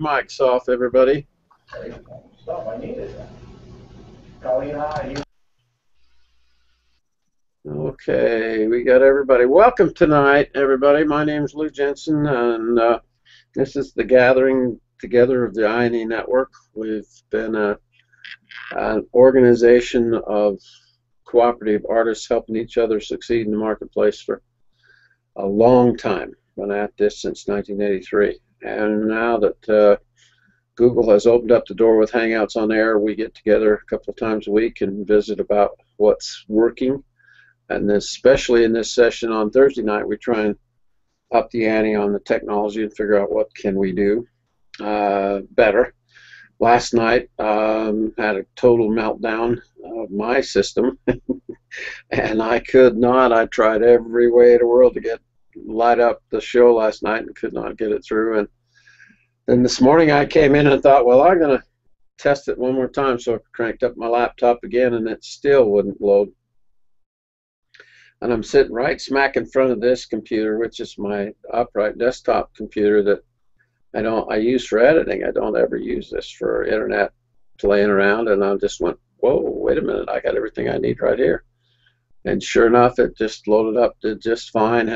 Mic's off, everybody. Stop, I need it. Colleen, hi. Okay, we got everybody. Welcome tonight, everybody. My name's Lou Jensen, and this is the gathering together of the INE Network. We've been an organization of cooperative artists helping each other succeed in the marketplace for a long time. Been at this since 1983. And now that Google has opened up the door with Hangouts on Air, we get together a couple of times a week and visit about what's working. And especially in this session on Thursday night, we try and up the ante on the technology and figure out what can we do better. Last night, had a total meltdown of my system, and I could not. I tried every way in the world to light up the show last night and could not get it through. And then this morning I came in and thought, well, I'm going to test it one more time. So I cranked up my laptop again, and it still wouldn't load. And I'm sitting right smack in front of this computer, which is my upright desktop computer that I use for editing. I don't ever use this for internet playing around. And I just went, whoa, wait a minute, I got everything I need right here. And sure enough, it just loaded up, did just fine.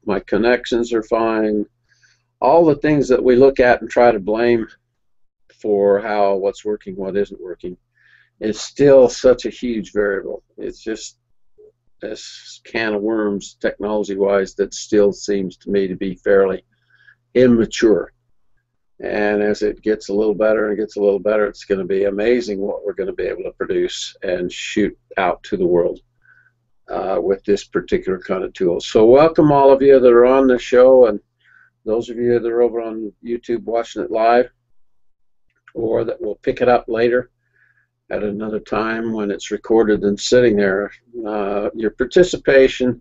My connections are fine. All the things that we look at and try to blame for what's working, what isn't working, is still such a huge variable. It's just this can of worms, technology-wise, that still seems to me to be fairly immature. And as it gets a little better and gets a little better, it's going to be amazing what we're going to be able to produce and shoot out to the world with this particular kind of tool. So welcome all of you that are on the show, and those of you that are over on YouTube watching it live, or that will pick it up later at another time when it's recorded and sitting there. Your participation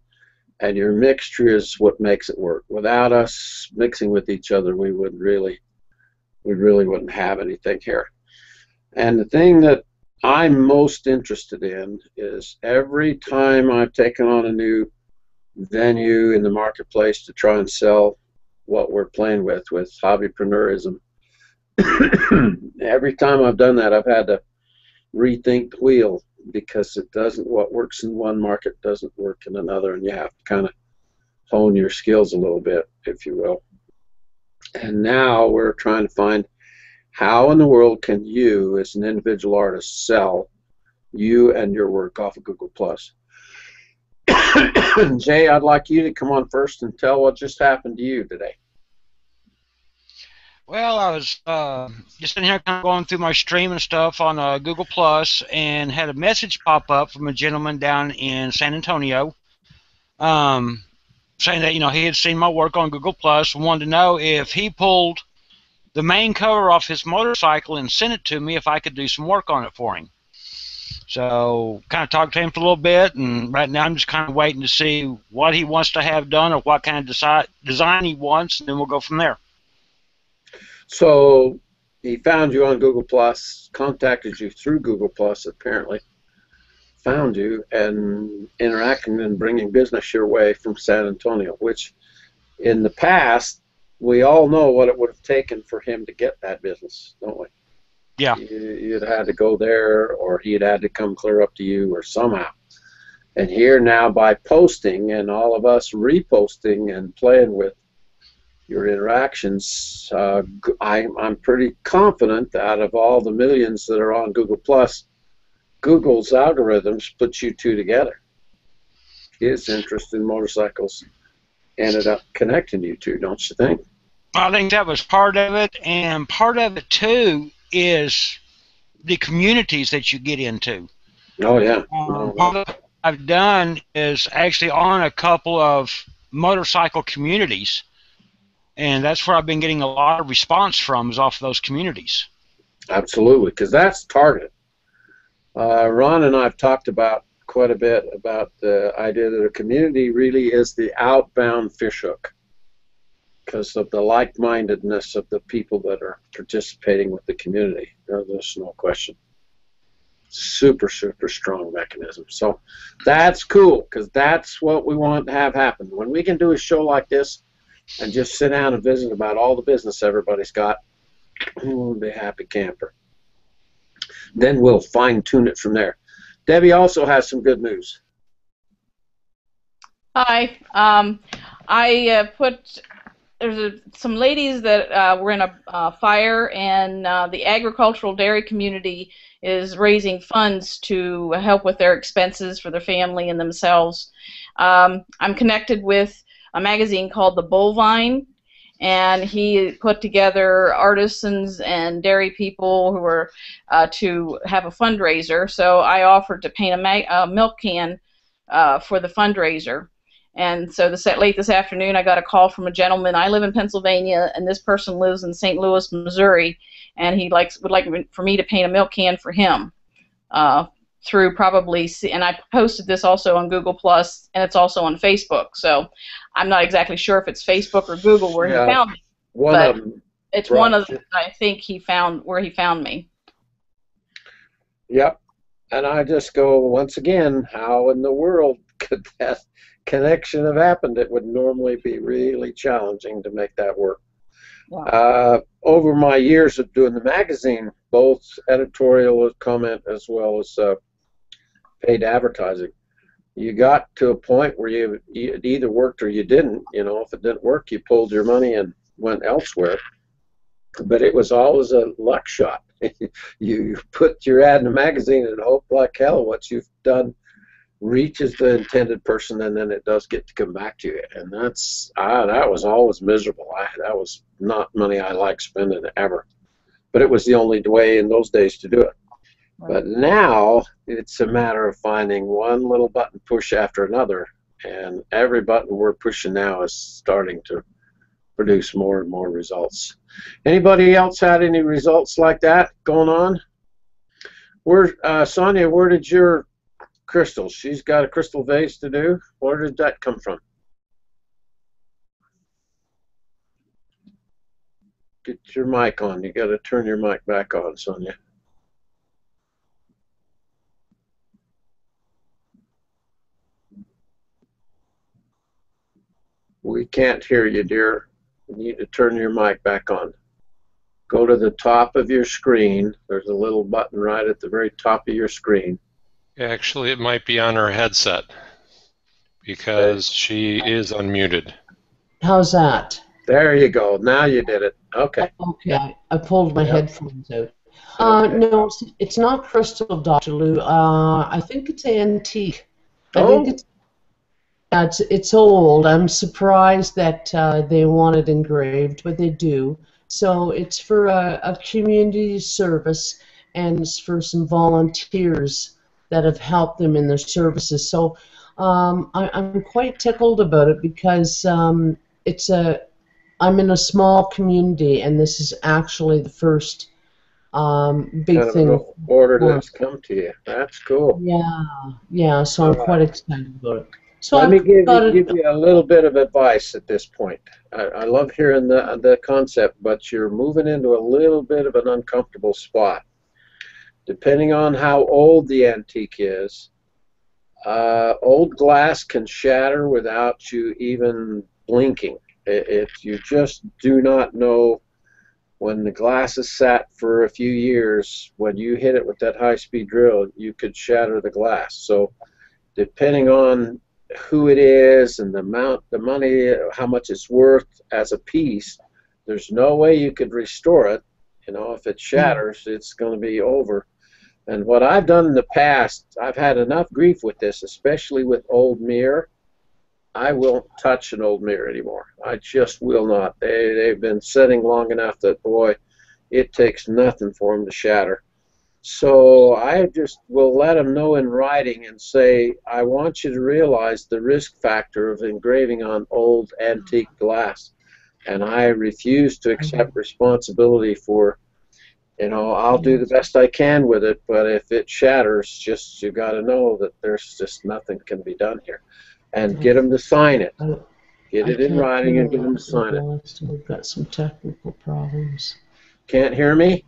and your mixture is what makes it work. Without us mixing with each other, we really wouldn't have anything here. And the thing that I'm most interested in is every time I've taken on a new venue in the marketplace to try and sell what we're playing with hobbypreneurism, every time I've done that, I've had to rethink the wheel, because what works in one market doesn't work in another, and you have to kind of hone your skills a little bit, if you will. And now we're trying to find how in the world can you, as an individual artist, sell you and your work off of Google+. Jay, I'd like you to come on first and tell what just happened to you today. Well, I was just in here kind of going through my stream and stuff on Google Plus, and had a message pop up from a gentleman down in San Antonio, saying that he had seen my work on Google Plus and wanted to know if he pulled the main cover off his motorcycle and sent it to me, if I could do some work on it for him. So kind of talked to him for a little bit, and right now I'm just kind of waiting to see what he wants to have done or what kind of design he wants, and then we'll go from there. So he found you on Google+, contacted you through Google+, apparently, found you, and interacting and bringing business your way from San Antonio, which in the past, we all know what it would have taken for him to get that business, don't we? Yeah. You'd had to go there, or he'd had to come clear up to you, or somehow. And here now, by posting and all of us reposting and playing with your interactions, I'm pretty confident that out of all the millions that are on Google+, Google's algorithms put you two together. His interest in motorcycles ended up connecting you two, don't you think? I think that was part of it, and part of it too is the communities that you get into. Oh yeah. Part of what I've done is actually on a couple of motorcycle communities, and that's where I've been getting a lot of response from, is off of those communities. Absolutely, because that's targeted. Ron and I have talked about quite a bit about the idea that a community really is the outbound fishhook, because of the like-mindedness of the people that are participating with the community. There's no question. Super, super strong mechanism. So that's cool, because that's what we want to have happen. When we can do a show like this and just sit down and visit about all the business everybody's got, Be a happy camper. Then we'll fine tune it from there. Debbie also has some good news. Hi. I put there's some ladies that were in a fire, and the agricultural dairy community is raising funds to help with their expenses for their family and themselves. I'm connected with a magazine called The Bullvine, and he put together artisans and dairy people who were to have a fundraiser. So I offered to paint a milk can for the fundraiser. And so late this afternoon, I got a call from a gentleman. I live in Pennsylvania, and this person lives in St. Louis, Missouri, and he would like for me to paint a milk can for him through probably. And I posted this also on Google Plus, and it's also on Facebook. So I'm not exactly sure if it's Facebook or Google where he found me, but it's one of them. I think he found where he found me. Yep. And I just go, once again, how in the world could that connection have happened? It would normally be really challenging to make that work. Wow. Over my years of doing the magazine, both editorial comment as well as paid advertising, you got to a point where it either worked or you didn't. You know, if it didn't work, you pulled your money and went elsewhere. But it was always a luck shot. You put your ad in a magazine and hope like hell what you've done reaches the intended person, and then it does get to come back to you. And that was always miserable. That was not money I liked spending ever. But it was the only way in those days to do it. Right. But now it's a matter of finding one little button push after another, and every button we're pushing now is starting to produce more and more results. Anybody else had any results like that going on? Sonia, where did your crystals? She's got a crystal vase to do. Where did that come from? Get your mic on. You got to turn your mic back on, Sonia. We can't hear you, dear. You need to turn your mic back on. Go to the top of your screen. There's a little button right at the very top of your screen. Actually, it might be on her headset because she is unmuted. How's that? There you go. Now you did it. Okay. Okay. I pulled my headphones out. No, it's not crystal, Dr. Lou. I think it's antique. I think it's old. I'm surprised that they want it engraved, but they do. So it's for a community service, and it's for some volunteers that have helped them in their services. So I'm quite tickled about it because I'm in a small community, and this is actually the first big thing. Order that's come to you. That's cool. Yeah. So I'm quite excited about it. So let me give you a little bit of advice at this point. I love hearing the concept, but you're moving into a little bit of an uncomfortable spot. Depending on how old the antique is, old glass can shatter without you even blinking. You just do not know when the glass is sat for a few years. When you hit it with that high-speed drill, you could shatter the glass. So depending on who it is and the money, how much it's worth as a piece, there's no way you could restore it. You know, if it shatters, it's going to be over. And what I've done in the past, I've had enough grief with this, especially with old mirror. I won't touch an old mirror anymore. I just will not. They've been sitting long enough that, boy, it takes nothing for them to shatter. So I just will let them know in writing and say, I want you to realize the risk factor of engraving on old antique glass. And I refuse to accept responsibility for, you know, I'll do the best I can with it, but if it shatters, just you got to know that there's just nothing can be done here. And get them to sign it. Get it in writing and get them to sign it. We've got some technical problems. Can't hear me?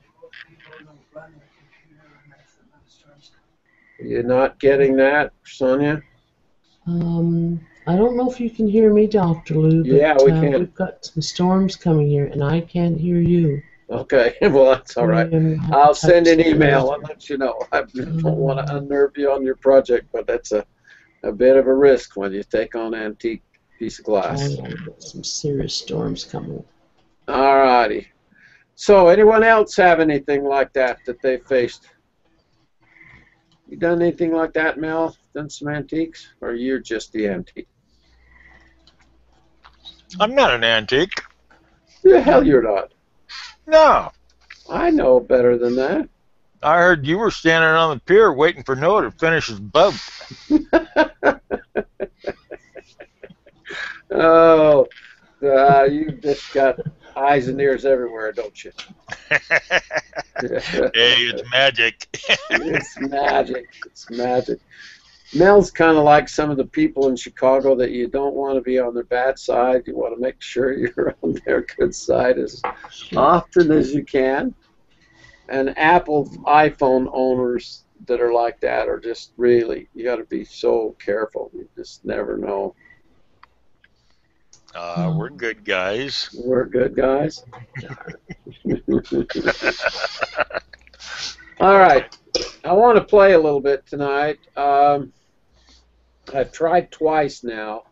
You're not getting that, Sonia? I don't know if you can hear me, Dr. Lou, but yeah, we can. We've got some storms coming here, and I can't hear you. Okay, well, that's all right. I'll send an email and let you know. I don't want to unnerve you on your project, but that's a bit of a risk when you take on an antique piece of glass. Some serious storms coming. All righty. So, anyone else have anything like that they faced? You done anything like that, Mel? Done some antiques? Or you're just the antique? I'm not an antique. The hell you're not. No. I know better than that. I heard you were standing on the pier waiting for Noah to finish his boat. Oh, you've just got eyes and ears everywhere, don't you? Hey, it's magic. It's magic. It's magic. Mel's kind of like some of the people in Chicago that you don't want to be on their bad side. You want to make sure you're on their good side as often as you can. And Apple iPhone owners that are like that are just really, you got to be so careful. You just never know. We're good guys. We're good guys. All right. I want to play a little bit tonight. I've tried twice now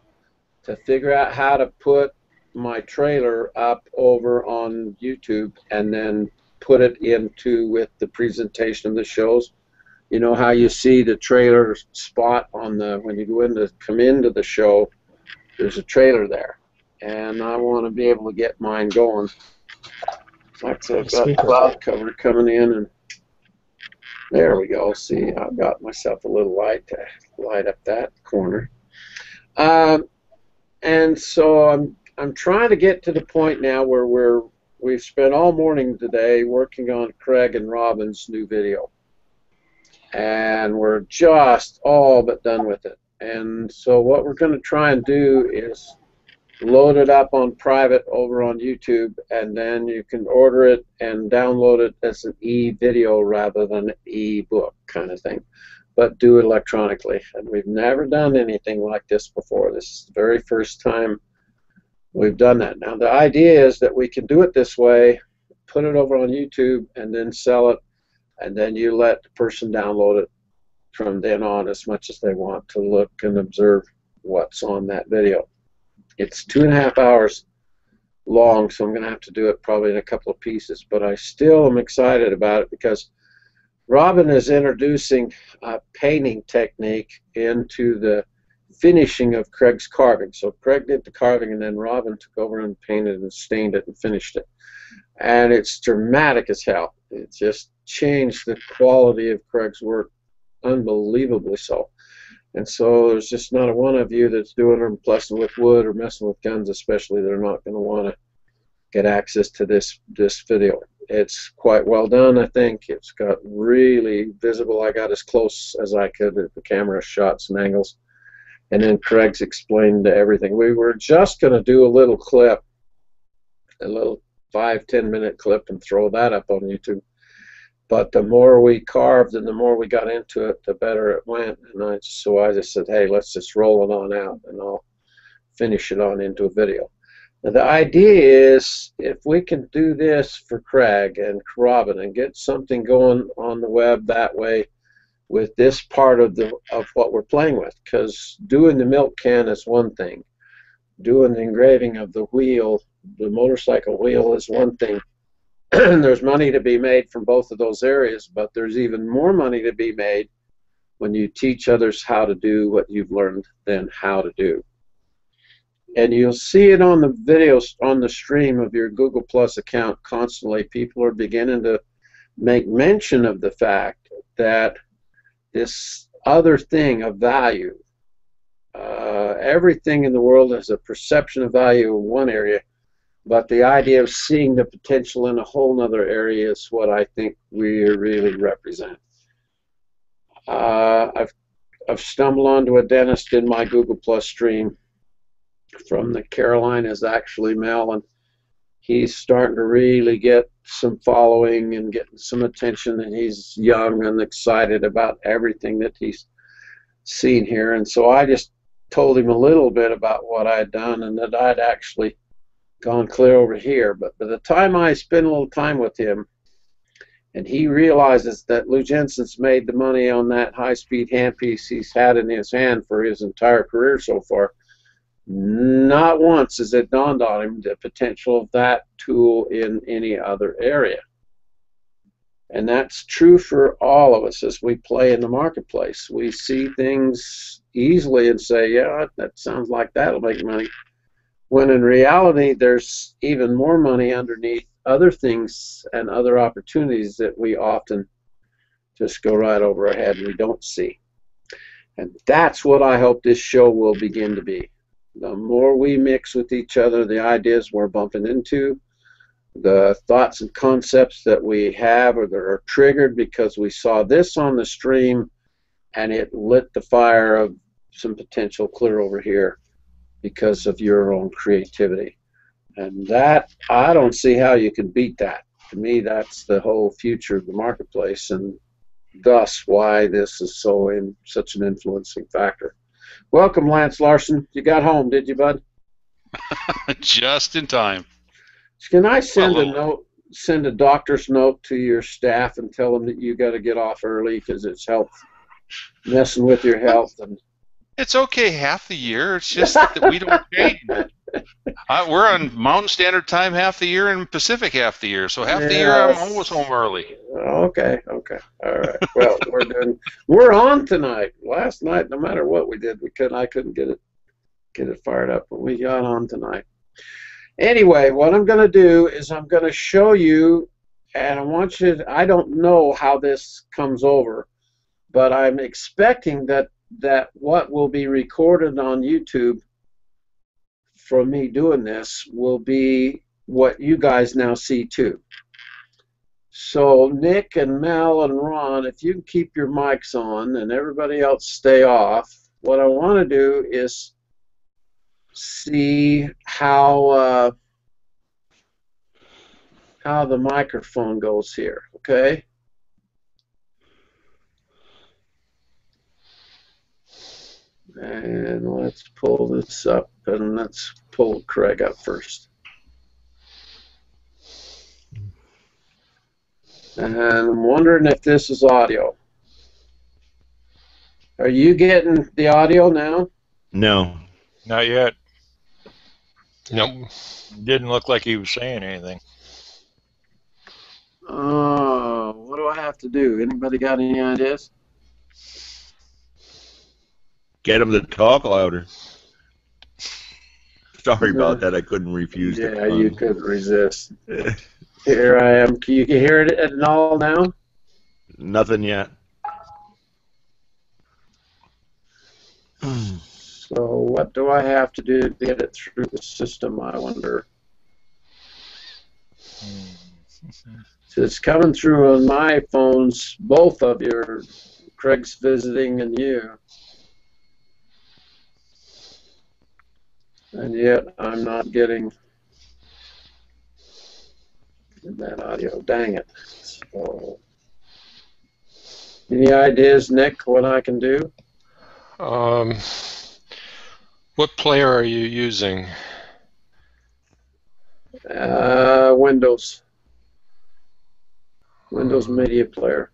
to figure out how to put my trailer up over on YouTube and then put it into with the presentation of the shows. You know how you see the trailer spot on the, when you go in to come into the show, there's a trailer there. And I want to be able to get mine going. Like I said, I've got cloud cover coming in, and there we go. See, I've got myself a little light to light up that corner. And so I'm trying to get to the point now where we've spent all morning today working on Craig and Robin's new video. And we're just all but done with it. And so what we're going to try and do is load it up on private over on YouTube, and then you can order it and download it as an e-video rather than an e-book kind of thing, but do it electronically. And we've never done anything like this before. This is the very first time we've done that. Now the idea is that we can do it this way, put it over on YouTube, and then sell it, and then you let the person download it from then on as much as they want to look and observe what's on that video. It's 2.5 hours long, so I'm going to have to do it probably in a couple of pieces, but I still am excited about it because Robin is introducing a painting technique into the finishing of Craig's carving. So Craig did the carving, and then Robin took over and painted and stained it and finished it. And it's dramatic as hell. It just changed the quality of Craig's work unbelievably so. And so there's just not a one of you that's doing or messing with wood or messing with guns, especially, they're not going to want to get access to this video. It's quite well done, I think. It's got really visible. I got as close as I could at the camera shots and angles. And then Craig's explained everything. We were just going to do a little clip, a little 5-10 minute clip, and throw that up on YouTube. But the more we carved and the more we got into it, the better it went. And so I just said, hey, let's just roll it on out, and I'll finish it on into a video. Now, the idea is if we can do this for Craig and Robin and get something going on the web that way with this part of what we're playing with, because doing the milk can is one thing. Doing the engraving of the wheel, the motorcycle wheel, is one thing. There's money to be made from both of those areas, but there's even more money to be made when you teach others how to do what you've learned than how to do. And you'll see it on the videos on the stream of your Google Plus account constantly. People are beginning to make mention of the fact that this other thing of value, everything in the world has a perception of value in one area, but the idea of seeing the potential in a whole other area is what I think we really represent. I've stumbled onto a dentist in my Google Plus stream from the Carolinas, actually, Mel, and he's starting to really get some following and getting some attention, and he's young and excited about everything that he's seen here. And so I just told him a little bit about what I'd done, and that I'd actually gone clear over here. But by the time I spend a little time with him, and he realizes that Lou Jensen's made the money on that high-speed handpiece he's had in his hand for his entire career so far, not once has it dawned on him the potential of that tool in any other area. And that's true for all of us as we play in the marketplace. We see things easily and say, yeah, that sounds like that'll make money. When in reality, there's even more money underneath other things and other opportunities that we often just go right over our head and we don't see. And that's what I hope this show will begin to be. The more we mix with each other, the ideas we're bumping into, the thoughts and concepts that we have or that are triggered because we saw this on the stream and it lit the fire of some potential clear over here because of your own creativity. And that, I don't see how you can beat that. To me, that's the whole future of the marketplace, and thus why this is such an influencing factor. Welcome, Lance Larson. You got home, did you, bud? Just in time. Can I send a note, send a doctor's note to your staff and tell them that you got to get off early because it's messing with your health? And it's okay half the year. It's just that we don't change. We're on Mountain Standard Time half the year and Pacific half the year. So half the year I'm always home early. Okay. All right. Well, we're on tonight. Last night, no matter what we did, I couldn't get it fired up, but we got on tonight. Anyway, what I'm going to do is I'm going to show you, and I don't know how this comes over, but I'm expecting that what will be recorded on YouTube from me doing this will be what you guys now see too. So Nick and Mel and Ron, if you can keep your mics on and everybody else stay off, what I want to do is see how the microphone goes here, okay? And let's pull this up, and let's pull Craig up first. And I'm wondering if this is audio. Are you getting the audio now? No. Not yet. Nope. Didn't look like he was saying anything. Oh, what do I have to do? Anybody got any ideas? Get him to talk louder. Sorry about that. I couldn't refuse. Yeah, you couldn't resist. Here I am. Can you hear it at all now? Nothing yet. So what do I have to do to get it through the system, I wonder? So it's coming through on my phones, both of your, Craig's visiting and you. And yet I'm not getting that audio. Dang it. So, any ideas, Nick, what I can do? What player are you using? Windows Media Player.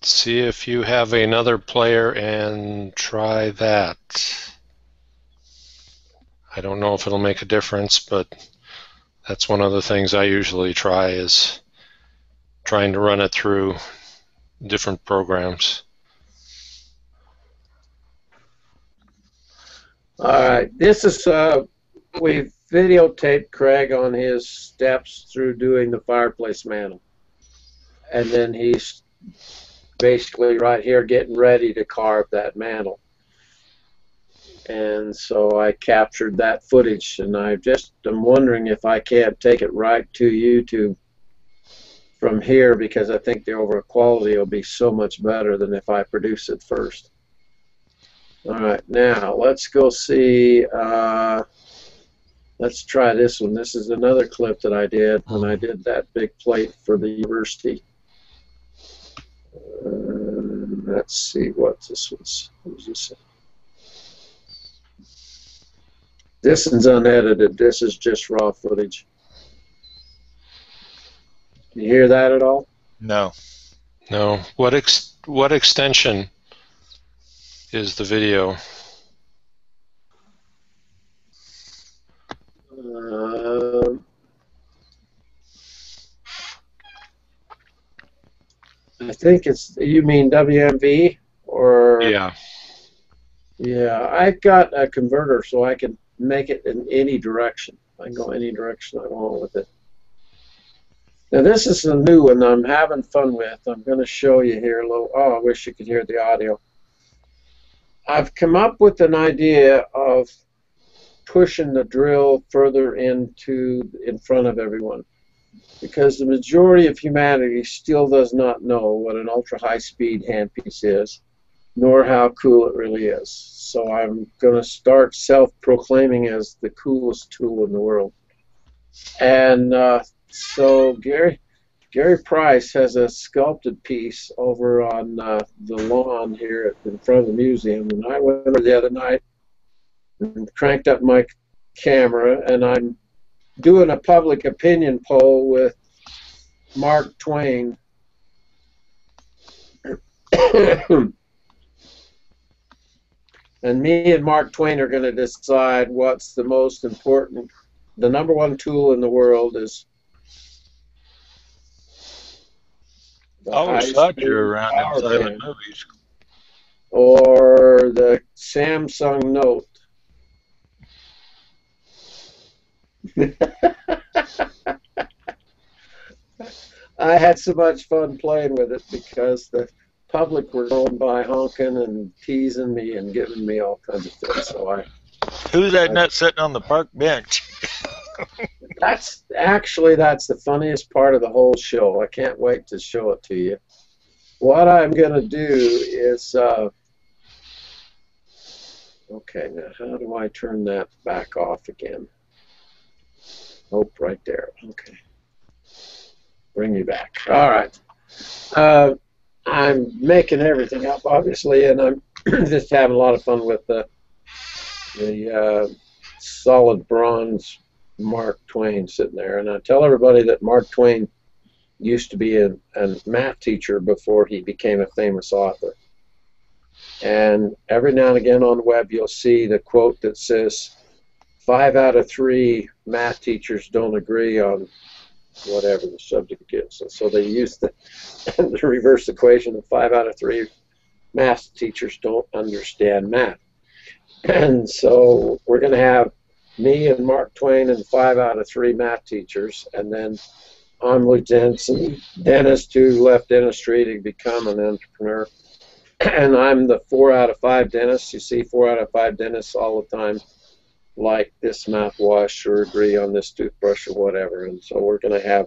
See if you have another player and try that. I don't know if it'll make a difference, but that's one of the things I usually try is trying to run it through different programs. All right, this is we videotaped Craig on his steps through doing the fireplace mantle, and then he's basically right here getting ready to carve that mantle. And so I captured that footage, and I'm wondering if I can't take it right to YouTube from here, because I think the overall quality will be so much better than if I produce it first. All right, now let's go see. Let's try this one. This is another clip that I did when I did that big plate for the university. Let's see what this was. What was this? This is unedited. This is just raw footage. You hear that at all? No. No. What extension is the video? I think it's, you mean WMV or? Yeah. Yeah, I got a converter so I can make it in any direction. I can go any direction I want with it. Now this is a new one I'm having fun with. I'm going to show you here a little. Oh, I wish you could hear the audio. I've come up with an idea of pushing the drill further in front of everyone, because the majority of humanity still does not know what an ultra high speed handpiece is, nor how cool it really is. So I'm going to start self-proclaiming as the coolest tool in the world. And so Gary Price has a sculpted piece over on the lawn here in front of the museum, and I went over the other night and cranked up my camera, and I'm doing a public opinion poll with Mark Twain. And me and Mark Twain are going to decide what's the most important. The number one tool in the world is the I always thought you were around power in silent pen, movies. or the Samsung Note. I had so much fun playing with it because the public were going by honking and teasing me and giving me all kinds of things. So Who's that nut sitting on the park bench? that's the funniest part of the whole show. I can't wait to show it to you. What I'm going to do is, okay, now how do I turn that back off again? Oh, right there. Okay. Bring me back. All right. I'm making everything up, obviously, and I'm just having a lot of fun with the solid bronze Mark Twain sitting there. And I tell everybody that Mark Twain used to be a math teacher before he became a famous author. And every now and again on the web, you'll see the quote that says, 5 out of 3 math teachers don't agree on whatever the subject is. And so they use the reverse equation of 5 out of 3 math teachers don't understand math. And so we're going to have me and Mark Twain and 5 out of 3 math teachers, and then I'm Lieutenant and Dennis, who left dentistry to become an entrepreneur. And I'm the 4 out of 5 dentists. You see 4 out of 5 dentists all the time like this mouthwash or agree on this toothbrush or whatever. And so we're going to have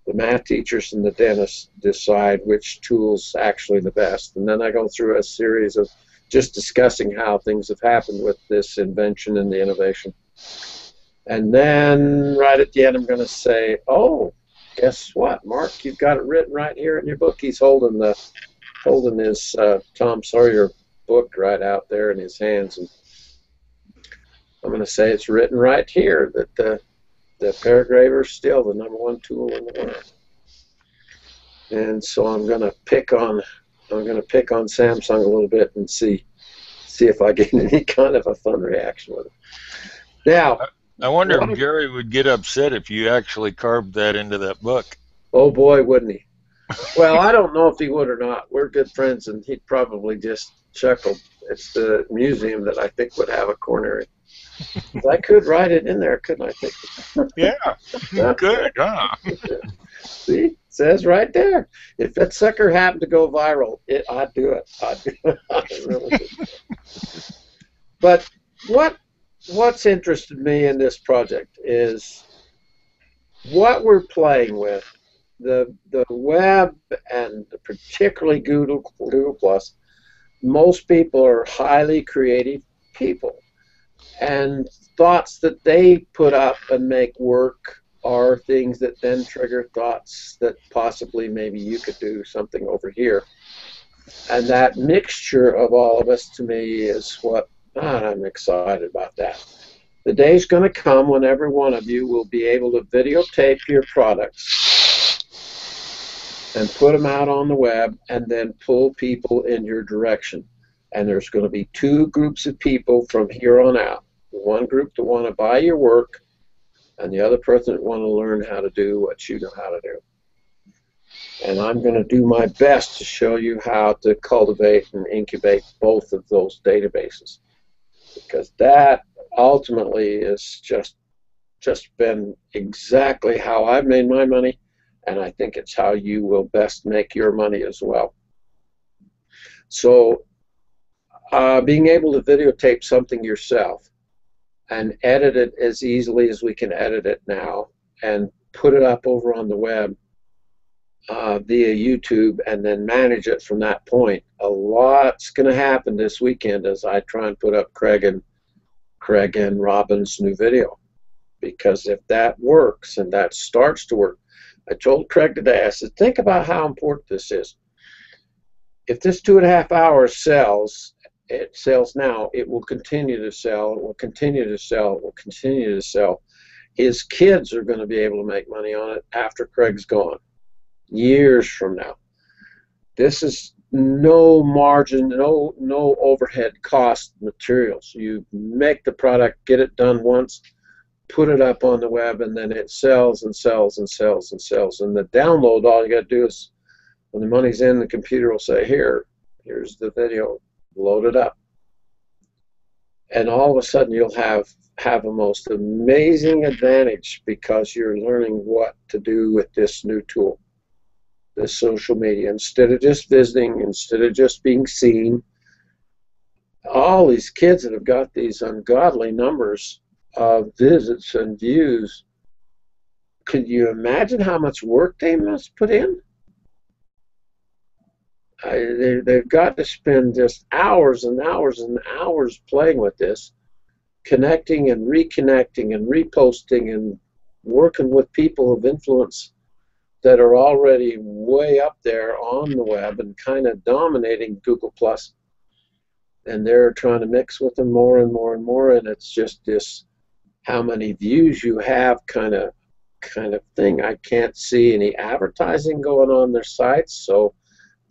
the math teachers and the dentists decide which tool's actually the best. And then I go through a series of just discussing how things have happened with this invention and the innovation. And then right at the end, I'm going to say, oh, guess what, Mark? You've got it written right here in your book. He's holding his Tom Sawyer book right out there in his hands. And I'm going to say it's written right here that the paragraver is still the number one tool in the world. And so I'm going to pick on Samsung a little bit and see if I get any kind of a fun reaction with it. Now, I wonder if Gary would get upset if you actually carved that into that book. Oh boy, wouldn't he? Well, I don't know if he would or not. We're good friends, and he'd probably just chuckle. It's the museum that I think would have a coronary. I could write it in there, couldn't I? Think. Yeah, good, huh? See, it says right there. If that sucker happened to go viral, I'd do it. I'd do it. I really do. But what's interested me in this project is what we're playing with. The web, and particularly Google Plus, most people are highly creative people, and thoughts that they put up and make work are things that then trigger thoughts that possibly maybe you could do something over here. And that mixture of all of us, to me, is what I'm excited about that. The day's going to come when every one of you will be able to videotape your products and put them out on the web and then pull people in your direction. And there's going to be two groups of people from here on out. One group that want to buy your work, and the other person that want to learn how to do what you know how to do. And I'm going to do my best to show you how to cultivate and incubate both of those databases, because that ultimately is just been exactly how I've made my money, and I think it's how you will best make your money as well. So being able to videotape something yourself and edit it as easily as we can edit it now and put it up over on the web via YouTube and then manage it from that point. A lot's going to happen this weekend as I try and put up Craig and Robin's new video, because if that works and that starts to work, I told Craig today, I said, think about how important this is. If this 2.5 hours sells, it sells now, it will continue to sell, it will continue to sell, it will continue to sell. His kids are going to be able to make money on it after Craig's gone, years from now. This is no margin, no overhead cost materials. You make the product, get it done once, put it up on the web, and then it sells and sells and sells and sells. And the download, all you got to do is, when the money's in, the computer will say, here's the video, load it up. And all of a sudden you'll have a most amazing advantage, because you're learning what to do with this new tool, this social media. Instead of just visiting, instead of just being seen, all these kids that have got these ungodly numbers of visits and views, could you imagine how much work they must put in? They've got to spend just hours and hours and hours playing with this, connecting and reconnecting and reposting and working with people of influence that are already way up there on the web and kind of dominating Google+. And they're trying to mix with them more and more and more, and it's just this how many views you have kind of thing. I can't see any advertising going on their sites, so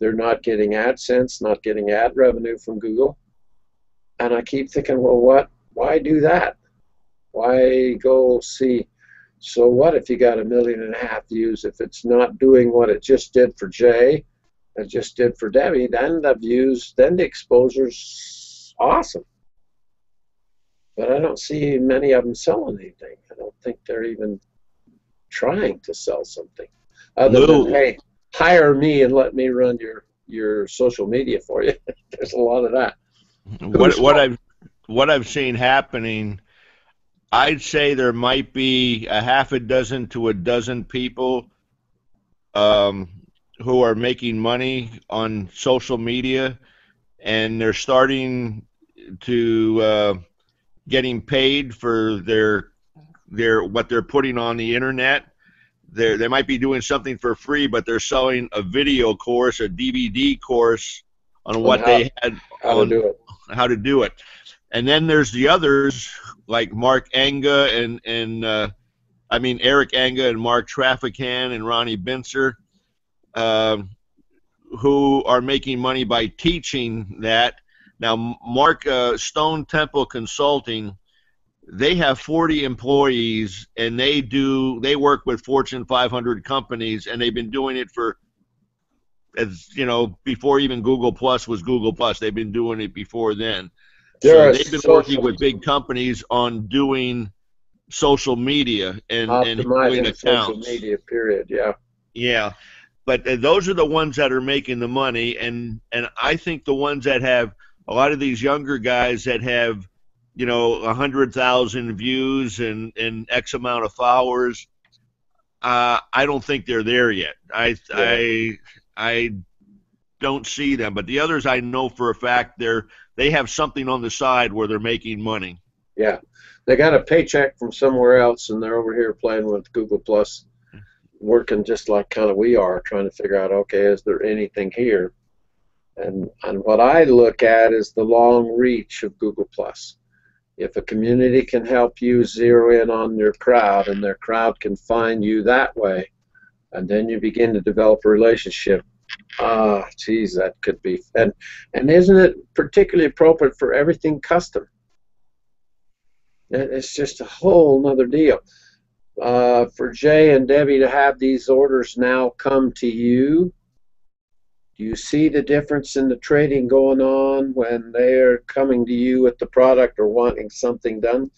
they're not getting AdSense, not getting ad revenue from Google. And I keep thinking, well, why do that? Why go see? So what if you got 1.5 million views? If it's not doing what it just did for Jay, it just did for Debbie, then the views, then the exposure's awesome. But I don't see many of them selling anything. I don't think they're even trying to sell something other than, hey, hire me and let me run your social media for you. There's a lot of that. What I've seen happening, I'd say there might be a half a dozen to a dozen people who are making money on social media, and they're starting to getting paid for their what they're putting on the internet. They might be doing something for free, but they're selling a video course, a DVD course on what they had on how to do it. And then there's the others like Mark Anga and Eric Anga and Mark Traffichan and Ronnie Bincer, who are making money by teaching that. Now, Mark Stone Temple Consulting, they have 40 employees, and they work with Fortune 500 companies, and they've been doing it for, as you know, before even Google Plus was Google Plus. They've been doing it before then. So they've been working with big companies on doing social media and doing accounts. Social media, period. Yeah. Yeah, but those are the ones that are making the money, and I think the ones that have a lot of these younger guys that have, 100,000 views and X amount of followers, I don't think they're there yet. I don't see them, but the others I know for a fact they have something on the side where they're making money. Yeah, they got a paycheck from somewhere else, and they're over here playing with Google Plus, working just like kind of we are, trying to figure out, okay, is there anything here? And what I look at is the long reach of Google Plus. If a community can help you zero in on your crowd and their crowd can find you that way, and then you begin to develop a relationship, geez, that could be, and isn't it particularly appropriate for everything custom? It's just a whole nother deal. For Jay and Debbie to have these orders now come to you, do you see the difference in the trading going on when they're coming to you with the product or wanting something done?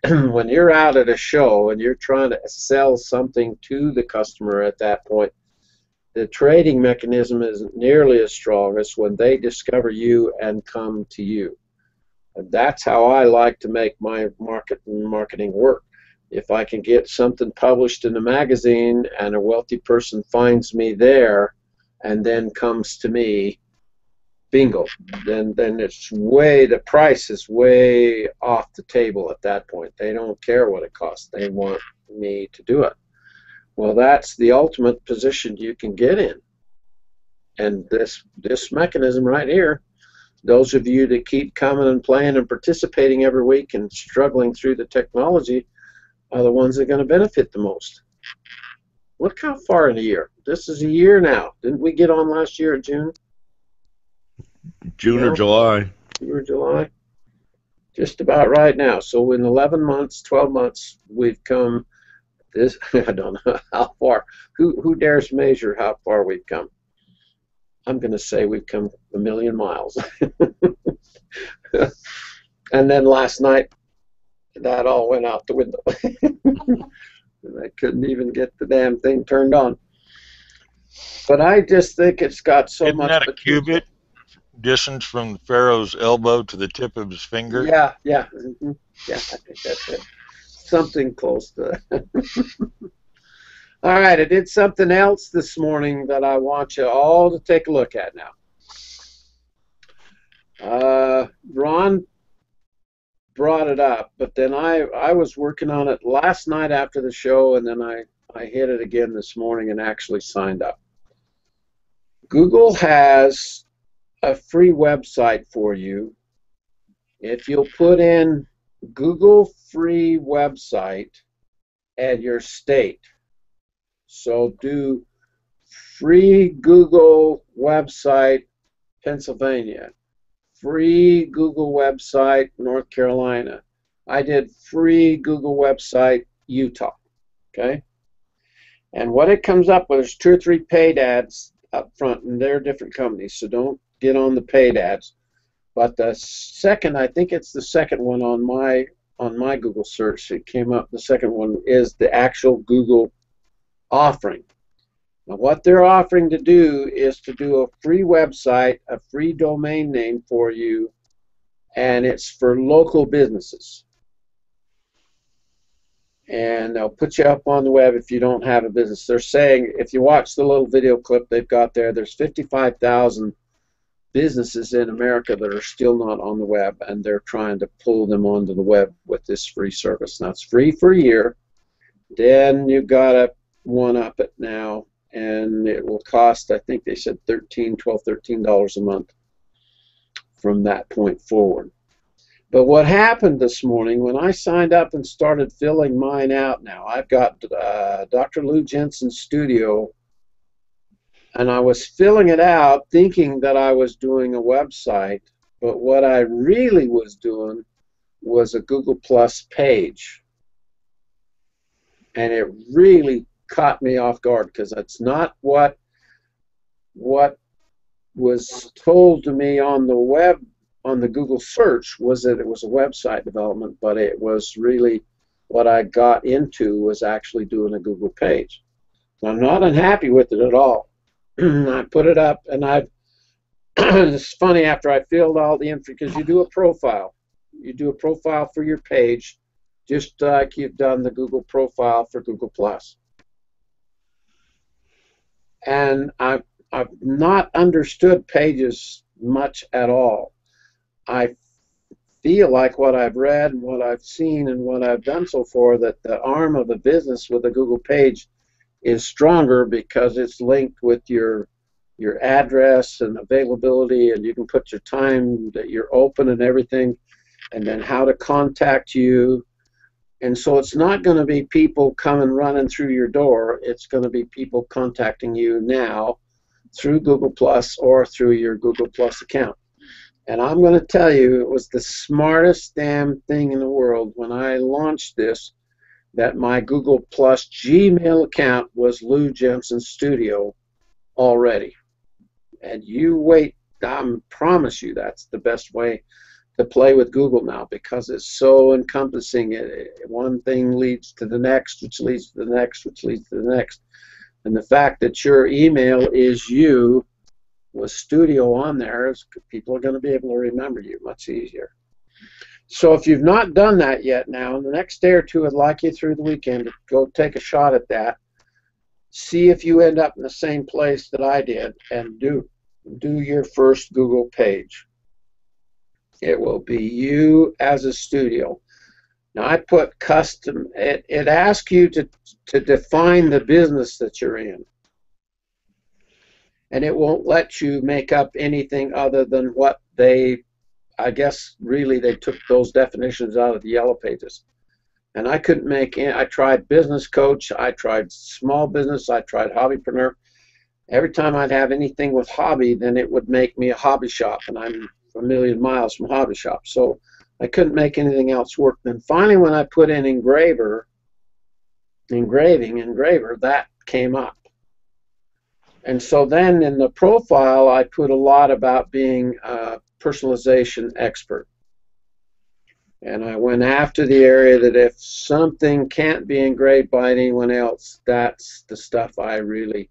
When you're out at a show and you're trying to sell something to the customer at that point, the trading mechanism isn't nearly as strong as when they discover you and come to you. And that's how I like to make my marketing work. If I can get something published in a magazine and a wealthy person finds me there and then comes to me, bingo, then it's way, the price is way off the table at that point. They don't care what it costs. They want me to do it. Well, that's the ultimate position you can get in. And this mechanism right here, those of you that keep coming and playing and participating every week and struggling through the technology are the ones that are going to benefit the most. Look how far in a year. This is a year now. Didn't we get on last year in June? June or July. June or July. Just about right now. So in 11 months, 12 months, we've come this, I don't know how far. Who dares measure how far we've come? I'm going to say we've come 1,000,000 miles. And then last night, that all went out the window. I couldn't even get the damn thing turned on. But I just think it's got so Isn't much. that a cubit distance from Pharaoh's elbow to the tip of his finger? Yeah, yeah. Mm-hmm. Yeah, I think that's it. Something close to that. All right, I did something else this morning that I want you all to take a look at now. Ron brought it up, but then I was working on it last night after the show, and then I hit it again this morning and actually signed up. Google has a free website for you. If you'll put in Google free website and your state. So do free Google website, Pennsylvania. Free Google website, North Carolina. I did free Google website, Utah. Okay? And what it comes up with is 2 or 3 paid ads up front, and they're different companies, so don't get on the paid ads. But the second, I think it's the second one on my Google search, it came up, the second one is the actual Google offering. Now, what they're offering to do is to do a free website, a free domain name for you, and it's for local businesses. And they'll put you up on the web if you don't have a business. They're saying, if you watch the little video clip they've got there, there's 55,000 businesses in America that are still not on the web, and they're trying to pull them onto the web with this free service. Now, it's free for a year. Then you've got to one-up it now, and it will cost, I think they said $13 a month from that point forward. But what happened this morning when I signed up and started filling mine out now, I've got Dr. Lou Jensen's studio, and I was filling it out thinking that I was doing a website, but what I really was doing was a Google Plus page. And it really caught me off guard because that's not what was told to me on the web, on the Google search, was that it was a website development, but it was really what I got into was actually doing a Google page. So I'm not unhappy with it at all. I put it up, and it's funny, after I filled all the info, because you do a profile. You do a profile for your page, just like you've done the Google profile for Google+. And I've not understood pages much at all. I feel like what I've read and what I've seen and what I've done so far, that the arm of a business with a Google page is stronger because it's linked with your address and availability, and you can put your time that you're open and everything. and then how to contact you. And so it's not going to be people coming running through your door. It's going to be people contacting you now through Google Plus or through your Google Plus account. And I'm going to tell you, it was the smartest damn thing in the world when I launched this, that my Google Plus Gmail account was Lou Jensen Studio already. And you wait, I promise you that's the best way to play with Google now, because it's so encompassing. One thing leads to the next, which leads to the next, which leads to the next. And the fact that your email is you with Studio on there, people are going to be able to remember you much easier. So if you've not done that yet now, in the next day or two, I'd like you through the weekend to go take a shot at that. See if you end up in the same place that I did, and do your first Google page. It will be you as a studio. Now I put custom, it asks you to define the business that you're in. And it won't let you make up anything other than what they, I guess really they took those definitions out of the Yellow Pages. And I couldn't make it. I tried business coach, I tried small business, I tried hobbypreneur. Every time I'd have anything with hobby, then it would make me a hobby shop, and I'm a million miles from hobby shop. So I couldn't make anything else work. Then finally when I put in engraver, that came up. And so then in the profile, I put a lot about being a personalization expert. And I went after the area that if something can't be engraved by anyone else, that's the stuff I really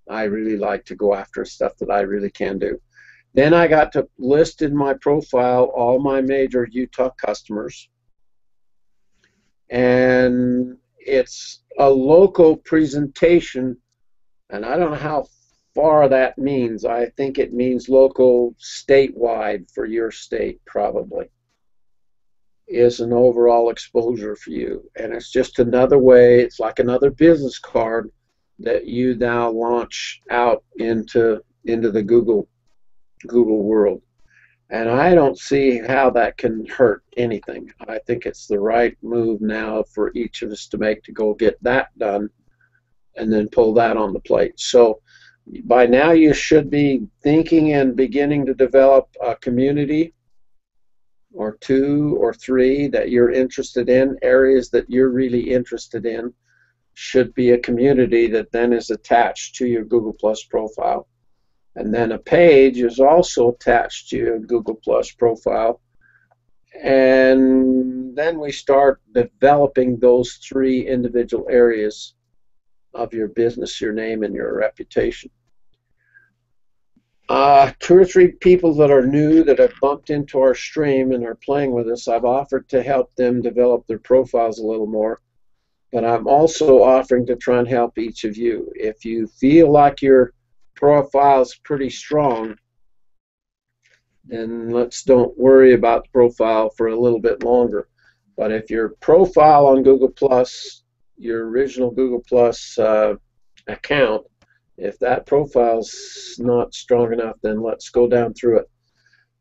like to go after, stuff that I really can do. Then I got to list in my profile all my major Utah customers. And it's a local presentation, and I don't know how far that means. I think it means local, statewide for your state probably, is an overall exposure for you. And it's just another way, it's like another business card that you now launch out into the Google world. And I don't see how that can hurt anything. I think it's the right move now for each of us to make, to go get that done and then pull that on the plate. So by now you should be thinking and beginning to develop a community or 2 or 3 that you're interested in. Areas that you're really interested in should be a community that then is attached to your Google Plus profile. And then a page is also attached to your Google Plus profile. And then we start developing those 3 individual areas of your business, your name, and your reputation. 2 or 3 people that are new that have bumped into our stream and are playing with us, I've offered to help them develop their profiles a little more. But I'm also offering to try and help each of you. If you feel like your profile's pretty strong, then don't worry about the profile for a little bit longer. But if your profile on Google Plus, your original Google Plus account, if that profile's not strong enough, then let's go down through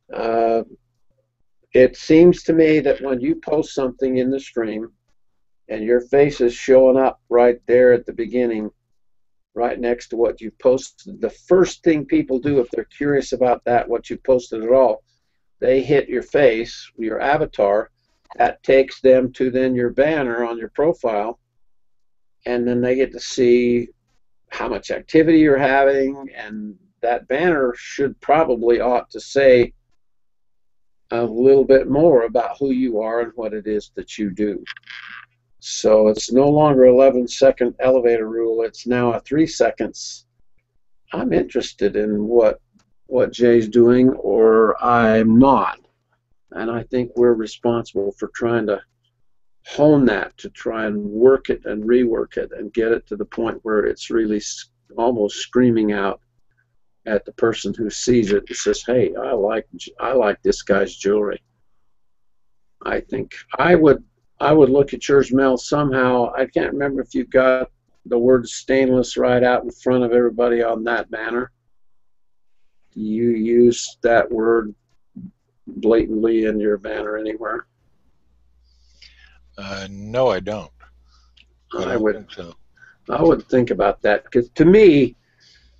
it. It seems to me that when you post something in the stream and your face is showing up right there at the beginning, right next to what you posted, the first thing people do if they're curious about that, what you posted at all, they hit your face, your avatar. That takes them to then your banner on your profile, and then they get to see how much activity you're having, and that banner ought to say a little bit more about who you are and what it is that you do. So it's no longer 11-second elevator rule, it's now a 3 seconds. I'm interested in what Jay's doing, or I'm not. And I think we're responsible for trying to hone that, to try and work it and rework it and get it to the point where it's really almost screaming out at the person who sees it and says, hey, I like this guy's jewelry. I think I would look at yours, Mel, somehow. I can't remember if you've got the word stainless right out in front of everybody on that banner. Do you use that word blatantly in your banner anywhere? No, I don't. I don't think so. I would think about that, because to me,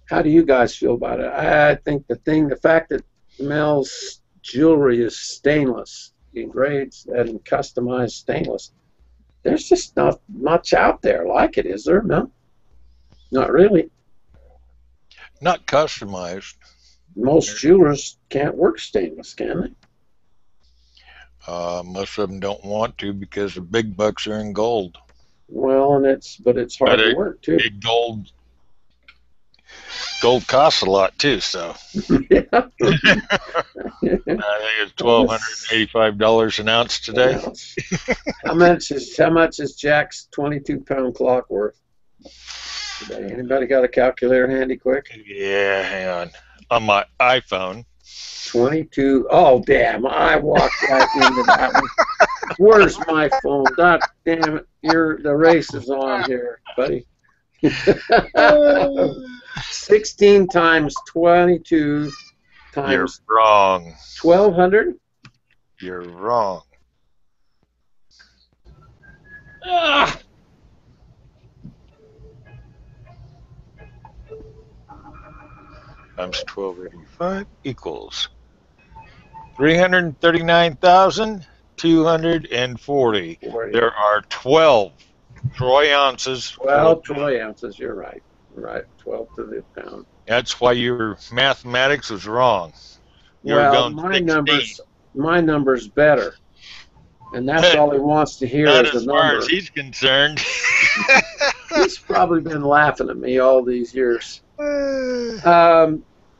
how do you guys feel about it? I think the fact that Mel's jewelry is stainless, engraved and customized stainless, there's just not much out there like it, is there? No, not really. Not customized. Most jewelers can't work stainless, can they? Most of them don't want to because the big bucks are in gold. Well, but it's hard to work too. Big gold costs a lot too, so. Yeah. I think it's $1,285 an ounce today. How much is Jack's 22-pound clock worth today? Anybody got a calculator handy quick? Yeah, hang on my iPhone. 22. Oh, damn. I walked right into that one. Where's my phone? God damn it. The race is on here, buddy. 16 times 22 times. You're wrong. 1,200? You're wrong. Times 1285 equals 339,240. There are 12 troy ounces. 12 troy ounces, you're right. Right, 12 to the pound. That's why your mathematics was wrong. Well, my number's better. And that's all he wants to hear Not is as a number. far as he's concerned. He's probably been laughing at me all these years.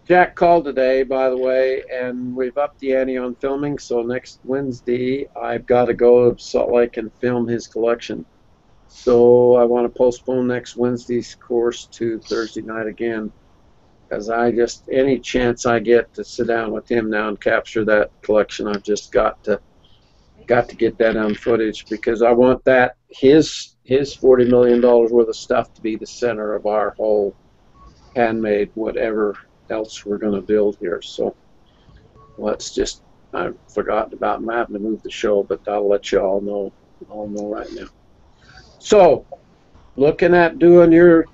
Jack called today, by the way, and we've upped the ante on filming, so next Wednesday I've got to go to Salt Lake and film his collection. So I want to postpone next Wednesday's course to Thursday night again, because any chance I get to sit down with him now and capture that collection, I've just got to get that on footage, because I want his $40 million worth of stuff to be the center of our whole handmade whatever else we're going to build here. So I've forgotten about him having to move the show, but I'll let you all know right now. So looking at doing your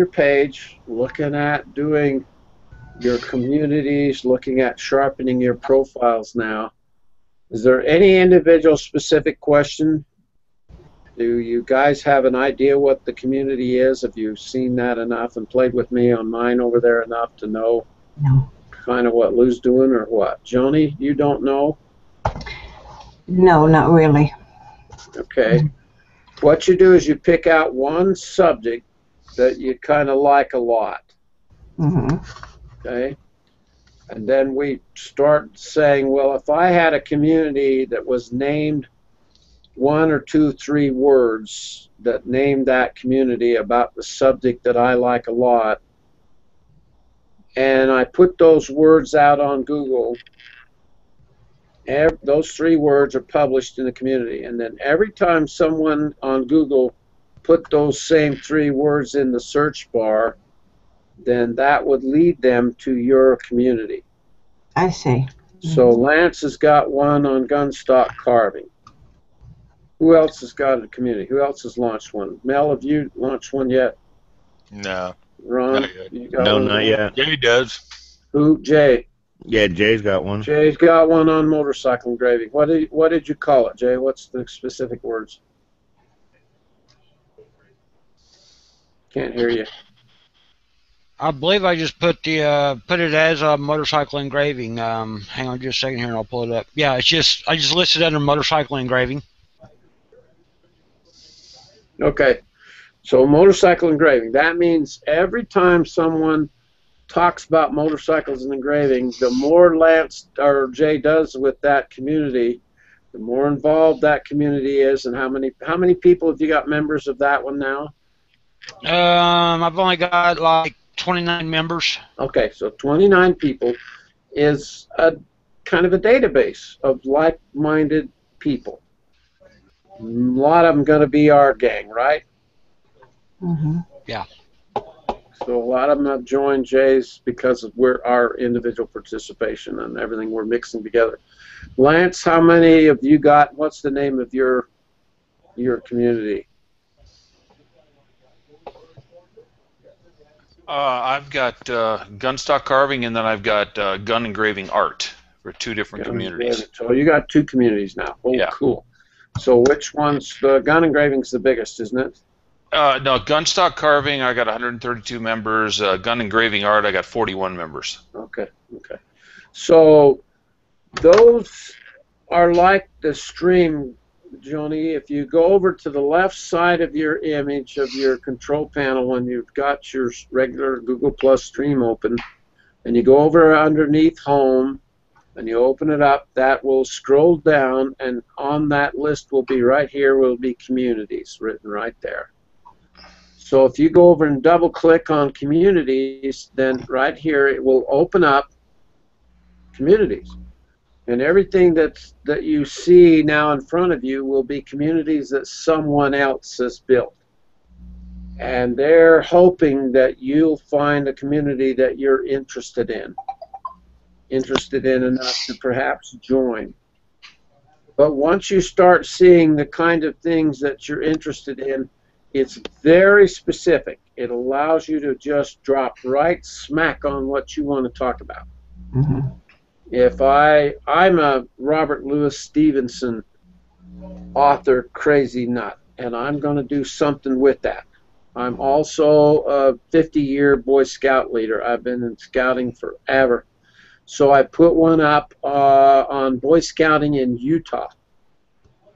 page, looking at doing your communities, looking at sharpening your profiles now, is there any individual specific question? Do you guys have an idea what the community is? Have you seen that enough and played with me on mine over there enough to know kind of what Lou's doing, or what? Joni, you don't know? No, not really. Okay. What you do is you pick out one subject that you kind of like a lot. Mm-hmm. Okay? And then we start saying, well, if I had a community that was named 1 or 2, 3 words that named that community about the subject that I like a lot, and I put those words out on Google, those 3 words are published in the community, and then every time someone on Google put those same 3 words in the search bar, then that would lead them to your community. I see. So Lance has got one on gunstock carving. Who else has got a community? Who else has launched one? Mel, have you launched one yet? No. Ron? Not yet. You got No, one? not yet. Jay does. Who? Jay. Yeah, Jay's got one. Jay's got one on motorcycle engraving. What did you call it, Jay? What's the specific words? Can't hear you. I believe I just put it as a motorcycle engraving. Hang on just a second here and I'll pull it up. Yeah, I just listed under motorcycle engraving. Okay. So motorcycle engraving. That means every time someone talks about motorcycles and engraving, the more Lance or Jay does with that community, the more involved that community is. And how many people have you got members of that one now? I've only got like 29 members. Okay, so 29 people is a kind of a database of like-minded people. A lot of them going to be our gang, right? Mm-hmm. Yeah. So a lot of them have joined Jay's because of our individual participation and everything we're mixing together. Lance, how many of you got? What's the name of your community? I've got gun stock carving, and then I've got gun engraving art for two different communities. So you got 2 communities now. Oh, Yeah. Cool. So which one's the gun engraving's the biggest, isn't it? No, gun stock carving, I got 132 members. Gun engraving art, I got 41 members. Okay. So those are like the stream, Joni. If you go over to the left side of your image of your control panel when you've got your regular Google Plus stream open, and you go over underneath Home, and you open it up, that will scroll down, and on that list will be right here will be communities written right there. So if you go over and double click on communities, then right here it will open up communities. And everything that you see now in front of you will be communities that someone else has built. And they're hoping that you'll find a community that you're interested in enough to perhaps join. But once you start seeing the kind of things that you're interested in, it's very specific. It allows you to just drop right smack on what you want to talk about. Mm-hmm. If I'm a Robert Louis Stevenson author crazy nut, and I'm going to do something with that. I'm also a 50-year Boy Scout leader. I've been in scouting forever. So I put one up on Boy Scouting in Utah.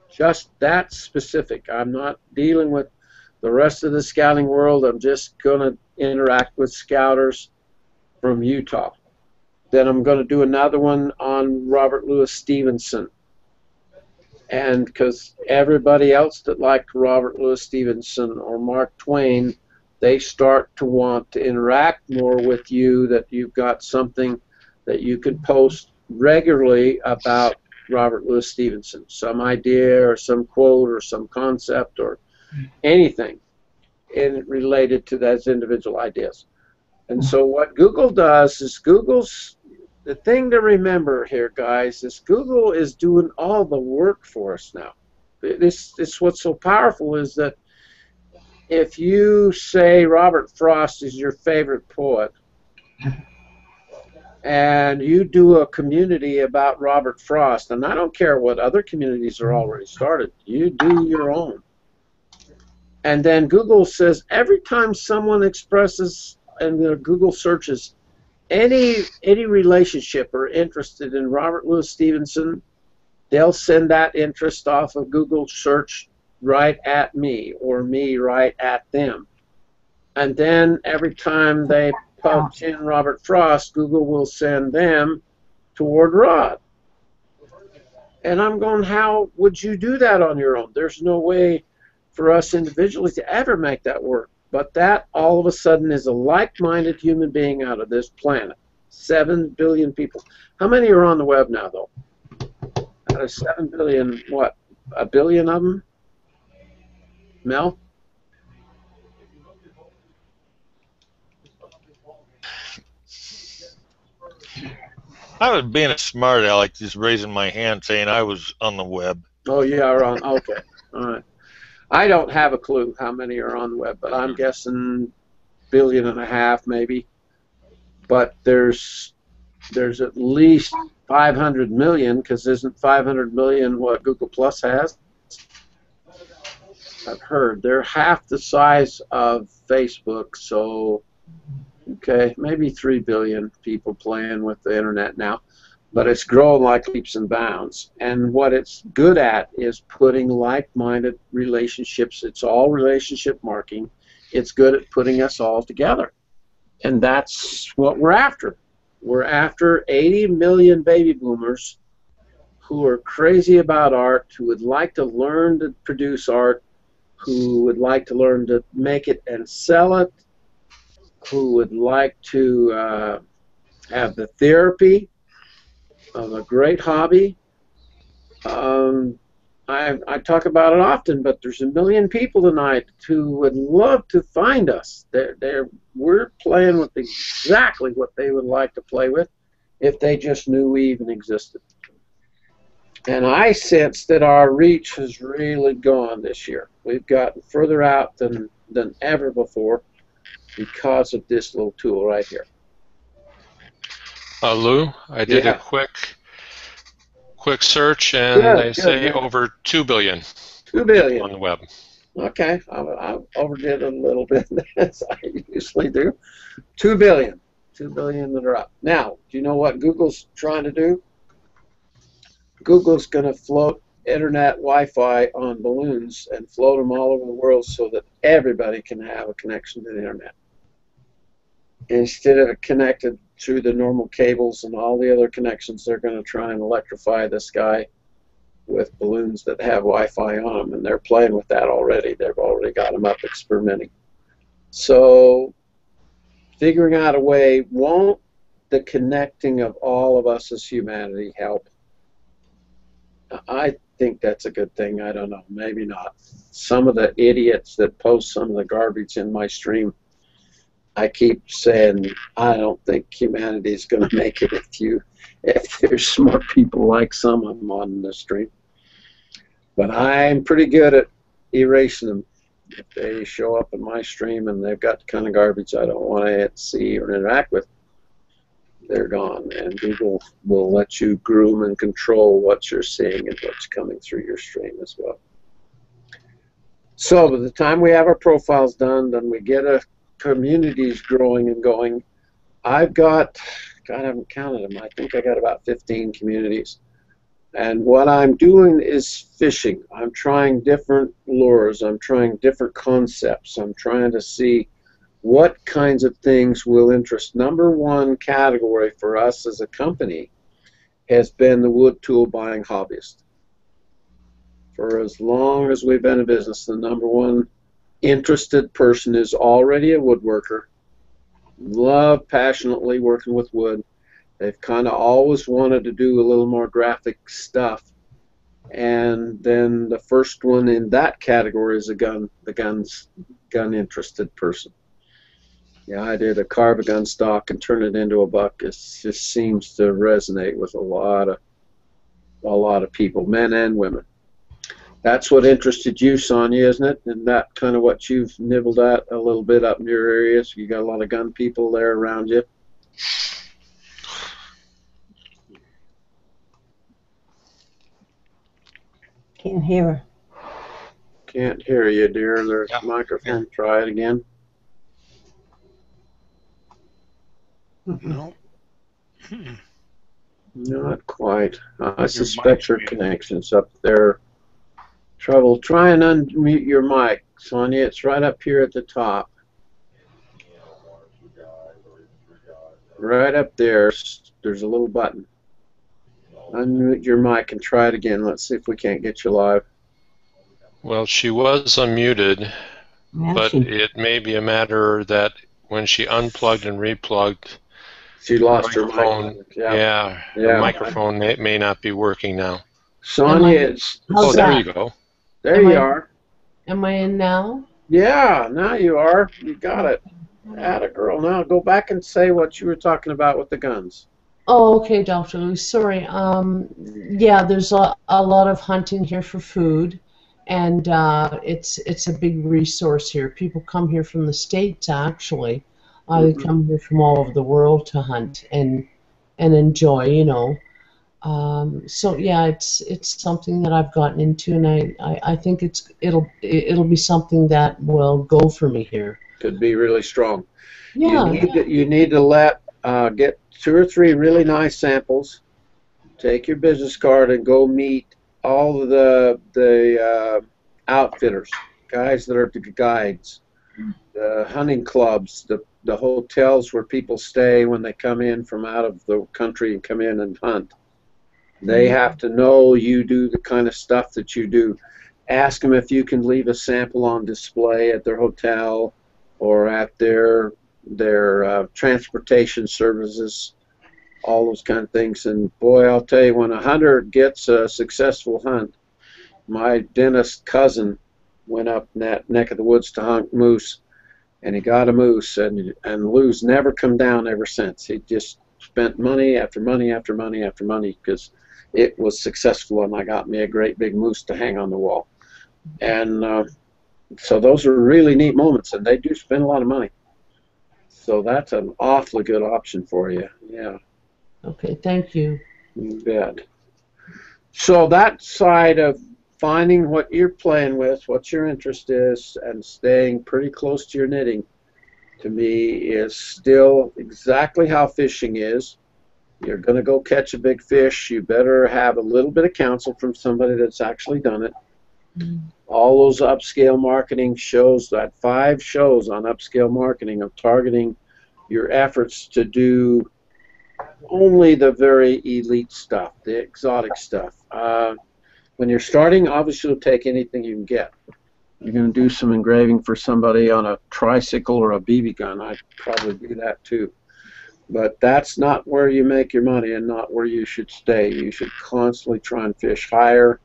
Just that specific. I'm not dealing with the rest of the scouting world. I'm just going to interact with scouters from Utah. Then I'm going to do another one on Robert Louis Stevenson. And because everybody else that liked Robert Louis Stevenson or Mark Twain, they start to want to interact more with you, that you've got something that you can post regularly about Robert Louis Stevenson, some idea or some quote or some concept or anything related to those individual ideas. And so what Google does is the thing to remember here, guys, is Google is doing all the work for us now. This what's so powerful is that if you say Robert Frost is your favorite poet, and you do a community about Robert Frost, and I don't care what other communities are already started, you do your own. And then Google says every time someone expresses in their Google searches any relationship or interested in Robert Louis Stevenson, they'll send that interest off of Google search right at me, or me right at them. And then every time they punch in Robert Frost, Google will send them toward Rod. And I'm going, how would you do that on your own? There's no way for us individually to ever make that work. But that all of a sudden is a like-minded human being out of this planet. 7 billion people. How many are on the web now, though? Out of 7 billion, what? A billion of them? Mel? I was being a smart aleck, just raising my hand saying I was on the web. Oh, yeah, on. Okay. All right. I don't have a clue how many are on the web, but I'm guessing 1.5 billion maybe. But there's at least 500 million, because isn't 500 million what Google Plus has? I've heard they're half the size of Facebook, so okay, maybe 3 billion people playing with the internet now, but it's growing like leaps and bounds. And what it's good at is putting like-minded relationships. It's all relationship marketing. It's good at putting us all together, and that's what we're after. We're after 80 million baby boomers who are crazy about art, who would like to learn to produce art, who would like to learn to make it and sell it, who would like to have the therapy of a great hobby, I talk about it often, but there's a million people tonight who would love to find us. We're playing with exactly what they would like to play with if they just knew we even existed. And I sense that our reach has really gone this year. We've gotten further out than ever before because of this little tool right here. Lou, I did a quick search, and they say over 2 billion. 2 billion on the web. Okay, I overdid it a little bit as I usually do. 2 billion. 2 billion that are up. Now, do you know what Google's trying to do? Google's going to float internet Wi-Fi on balloons and float them all over the world so that everybody can have a connection to the internet. Instead of it connected through the normal cables and all the other connections, they're going to try and electrify the sky with balloons that have Wi-Fi on them, and they're playing with that already. They've already got them up experimenting. So figuring out a way, won't the connecting of all of us as humanity help? I think that's a good thing. I don't know, maybe not. Some of the idiots that post some of the garbage in my stream, I keep saying, I don't think humanity is going to make it if there's smart people like some of them on the stream. But I'm pretty good at erasing them. If they show up in my stream and they've got the kind of garbage I don't want to see or interact with, they're gone. And Google will let you groom and control what you're seeing and what's coming through your stream as well. So by the time we have our profiles done, then we get a communities growing and going. I've got, God, I haven't counted them. I think I got about 15 communities. And what I'm doing is fishing. I'm trying different lures. I'm trying different concepts. I'm trying to see what kinds of things will interest. Number one category for us as a company has been the wood tool buying hobbyist. For as long as we've been in business, the number one interested person is already a woodworker, love passionately working with wood. They've kind of always wanted to do a little more graphic stuff. And then the first one in that category is the gun interested person. Yeah, I did carve a gun stock and turn it into a buck. It just seems to resonate with a lot of people, men and women. That's what interested you, Sonia, isn't it? And that kind of what you've nibbled at a little bit up in your areas. You got a lot of gun people there around you. Can't hear her. Can't hear you, dear. There's a microphone. Yeah. Try it again. No. Not quite. I suspect her connection's up there. Trouble. Try and unmute your mic, Sonia. It's right up here at the top. Right up there. There's a little button. Unmute your mic and try it again. Let's see if we can't get you live. Well, she was unmuted, but it may be a matter that when she unplugged and replugged, she lost her phone. Yeah, the microphone may not be working now. Sonia, there you go. There you are. Am I in now? Yeah, now you are. You got it. Atta girl. Now go back and say what you were talking about with the guns. Oh, okay, Dr. Lou. Sorry. Yeah, there's a lot of hunting here for food, and it's a big resource here. People come here from the States, actually. They come here from all over the world to hunt and enjoy, you know. So yeah, it's something that I've gotten into, and I think it'll be something that will go for me here. Could be really strong. Yeah. You need to get 2 or 3 really nice samples. Take your business card and go meet all of the outfitters, guys that are the guides, the hunting clubs, the hotels where people stay when they come in from out of the country and come in and hunt. They have to know you do the kind of stuff that you do. Ask them if you can leave a sample on display at their hotel or at their transportation services, all those kind of things. And boy, I'll tell you, when a hunter gets a successful hunt, my dentist cousin went up in that neck of the woods to hunt moose, and he got a moose, and Lou's never come down ever since. He just spent money after money after money after money because it was successful, and I got me a great big moose to hang on the wall. And so those are really neat moments, and they do spend a lot of money. So that's an awfully good option for you. Yeah. Okay, thank you. You bet. So that side of finding what you're playing with, what your interest is, and staying pretty close to your knitting, to me, is still exactly how fishing is. You're going to go catch a big fish. You better have a little bit of counsel from somebody that's actually done it. All those upscale marketing shows, that 5 shows on upscale marketing of targeting your efforts to do only the very elite stuff, the exotic stuff. When you're starting, obviously you'll take anything you can get. You're going to do some engraving for somebody on a tricycle or a BB gun. I'd probably do that too. But that's not where you make your money and not where you should stay. You should constantly try and fish higher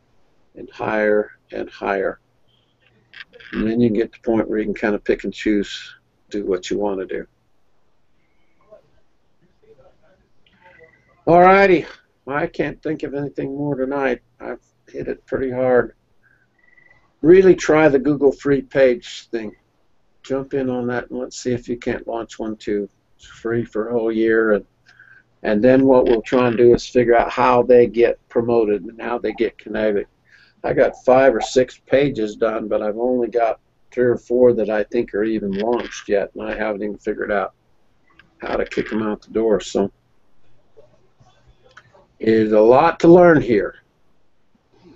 and higher and higher. And then you can get to the point where you can kind of pick and choose, do what you want to do. All righty. I can't think of anything more tonight. I've hit it pretty hard. Really try the Google free page thing. Jump in on that and let's see if you can't launch one too. It's free for a whole year. And then what we'll try and do is figure out how they get promoted and how they get connected. I got 5 or 6 pages done, but I've only got 3 or 4 that I think are even launched yet, and I haven't even figured out how to kick them out the door. So there's a lot to learn here.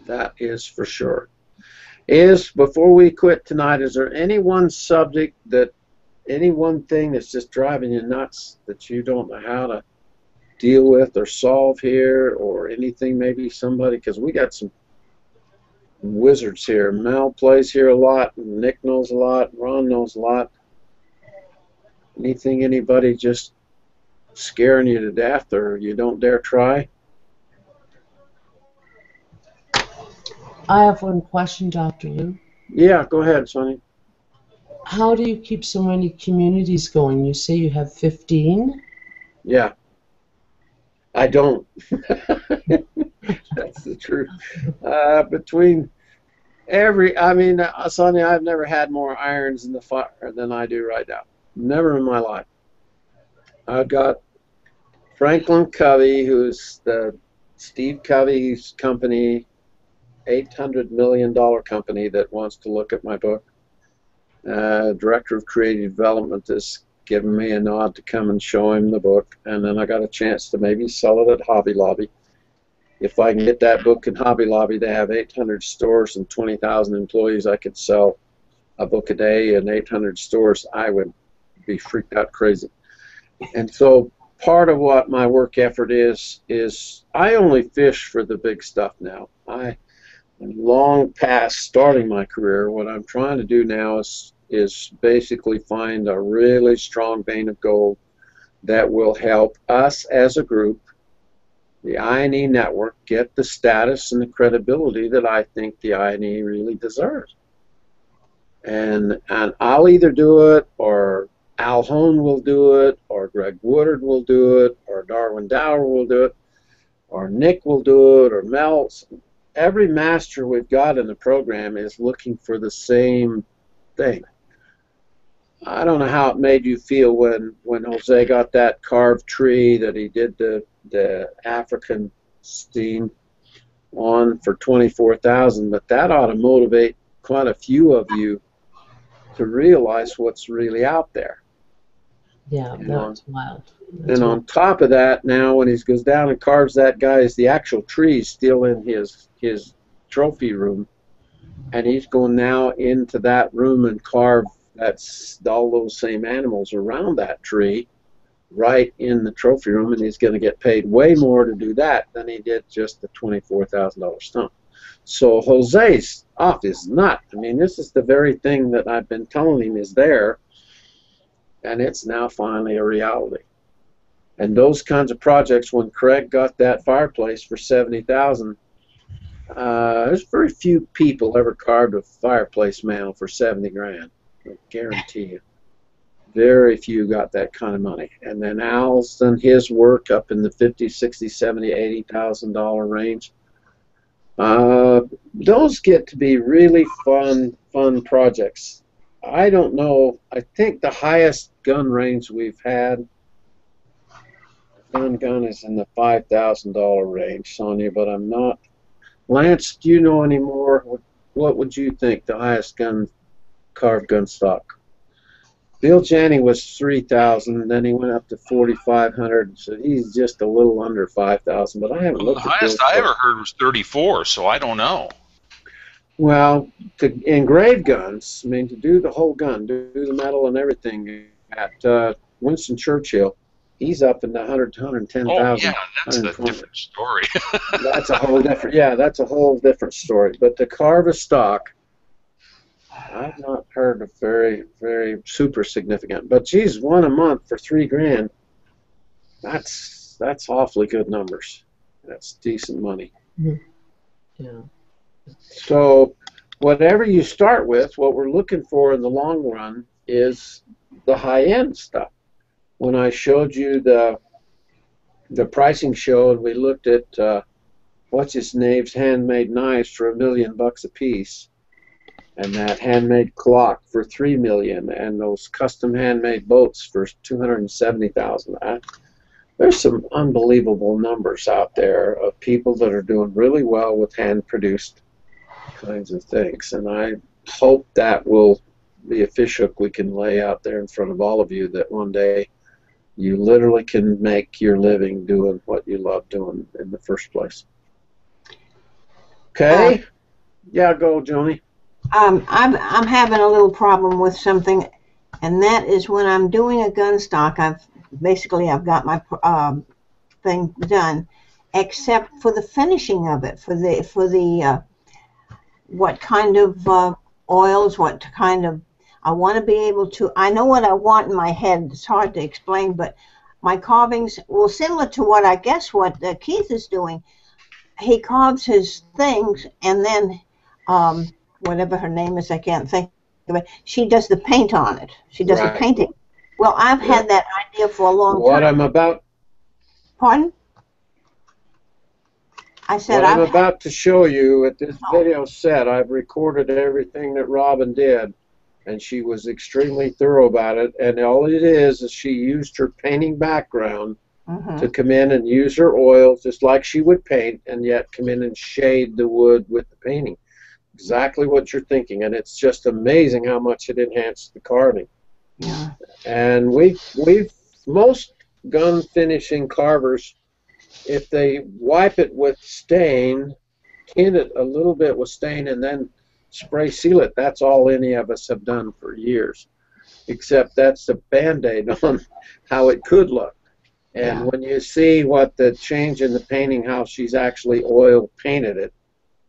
That is for sure. Before we quit tonight, is there any one subject any one thing that's just driving you nuts that you don't know how to deal with or solve here, or anything maybe somebody, because we got some wizards here. Mel plays here a lot, Nick knows a lot, Ron knows a lot. Anything, anybody just scaring you to death or you don't dare try? I have one question, Dr. Lou. Yeah, go ahead, Sonny. How do you keep so many communities going? You say you have 15? Yeah. I don't. That's the truth. Between Sonia, I've never had more irons in the fire than I do right now. Never in my life. I've got Franklin Covey, who's the Steve Covey's company, $800 million company that wants to look at my book. Director of Creative Development has given me a nod to come and show him the book, and then I got a chance to maybe sell it at Hobby Lobby. If I can get that book in Hobby Lobby, they have 800 stores and 20,000 employees. I could sell a book a day in 800 stores. I would be freaked out crazy. And so part of what my work effort is I only fish for the big stuff now. I'm long past starting my career. What I'm trying to do now is basically find a really strong vein of gold that will help us as a group, the INE network, get the status and the credibility that I think the INE really deserves. And I'll either do it, or Al Hone will do it, or Greg Woodard will do it, or Darwin Dower will do it, or Nick will do it, or Mel. Every master we've got in the program is looking for the same thing. I don't know how it made you feel when Jose got that carved tree that he did the African scene on for $24,000, but that ought to motivate quite a few of you to realize what's really out there. Yeah, that's wild. And on top of that, now when he goes down and carves that guy's, the actual tree is still in his trophy room, and he's going now into that room and carve all those same animals around that tree right in the trophy room, and he's going to get paid way more to do that than he did just the $24,000 stump. So Jose's off his nut. I mean, this is the very thing that I've been telling him is there, and it's now finally a reality. And those kinds of projects, when Craig got that fireplace for $70,000, There's very few people ever carved a fireplace mantle for 70 grand. I guarantee you. Very few got that kind of money. And then Al's done his work up in the 50, 60, 70, $80,000 range. Those get to be really fun projects. I don't know. I think the highest gun range we've had, gun is in the $5,000 range, Sonia, but I'm not. Lance, do you know any more? What would you think the highest carved gun stock? Bill Janney was 3,000, and then he went up to 4,500. So he's just a little under 5,000. But I haven't The looked at highest I ever heard was 34, so I don't know. Well, to engrave guns, I mean, to do the whole gun, do the metal and everything at Winston Churchill, he's up in the 100 to 110,000. Oh, yeah, that's a different story. That's a whole different, yeah, that's a whole different story. But to carve a stock, I've not heard of very, very super significant. But geez, one a month for $3 grand, that's awfully good numbers. That's decent money. Yeah. So whatever you start with, what we're looking for in the long run is the high-end stuff. When I showed you the pricing show and we looked at what's his name's handmade knives for $1 million a piece, and that handmade clock for $3 million, and those custom handmade boats for $270,000. There's some unbelievable numbers out there of people that are doing really well with hand-produced kinds of things, and I hope that will be a fish hook we can lay out there in front of all of you, that one day you literally can make your living doing what you love doing in the first place. Okay? Yeah, go, Joni. I'm having a little problem with something, and that is when I'm doing a gun stock. I've got my thing done, except for the finishing of it, for the what kind of oils, what kind of, I want to be able to, I know what I want in my head. It's hard to explain, but my carvings, well, similar to what I guess what Keith is doing. He carves his things, and then whatever her name is, I can't think of it, she does the paint on it. She does the painting. Well, I've had that idea for a long time. Pardon? I said what I'm about to show you at this video set, I've recorded everything that Robin did, and she was extremely thorough about it. And all it is she used her painting background to come in and use her oil just like she would paint, and yet come in and shade the wood with the painting. Exactly what you're thinking, and it's just amazing how much it enhanced the carving. Yeah. And most gun finishing carvers, if they wipe it with stain, tint it a little bit with stain, and then spray seal it, that's all any of us have done for years. Except that's the Band-Aid on how it could look. And when you see what the change in the painting, how she's actually oil painted it,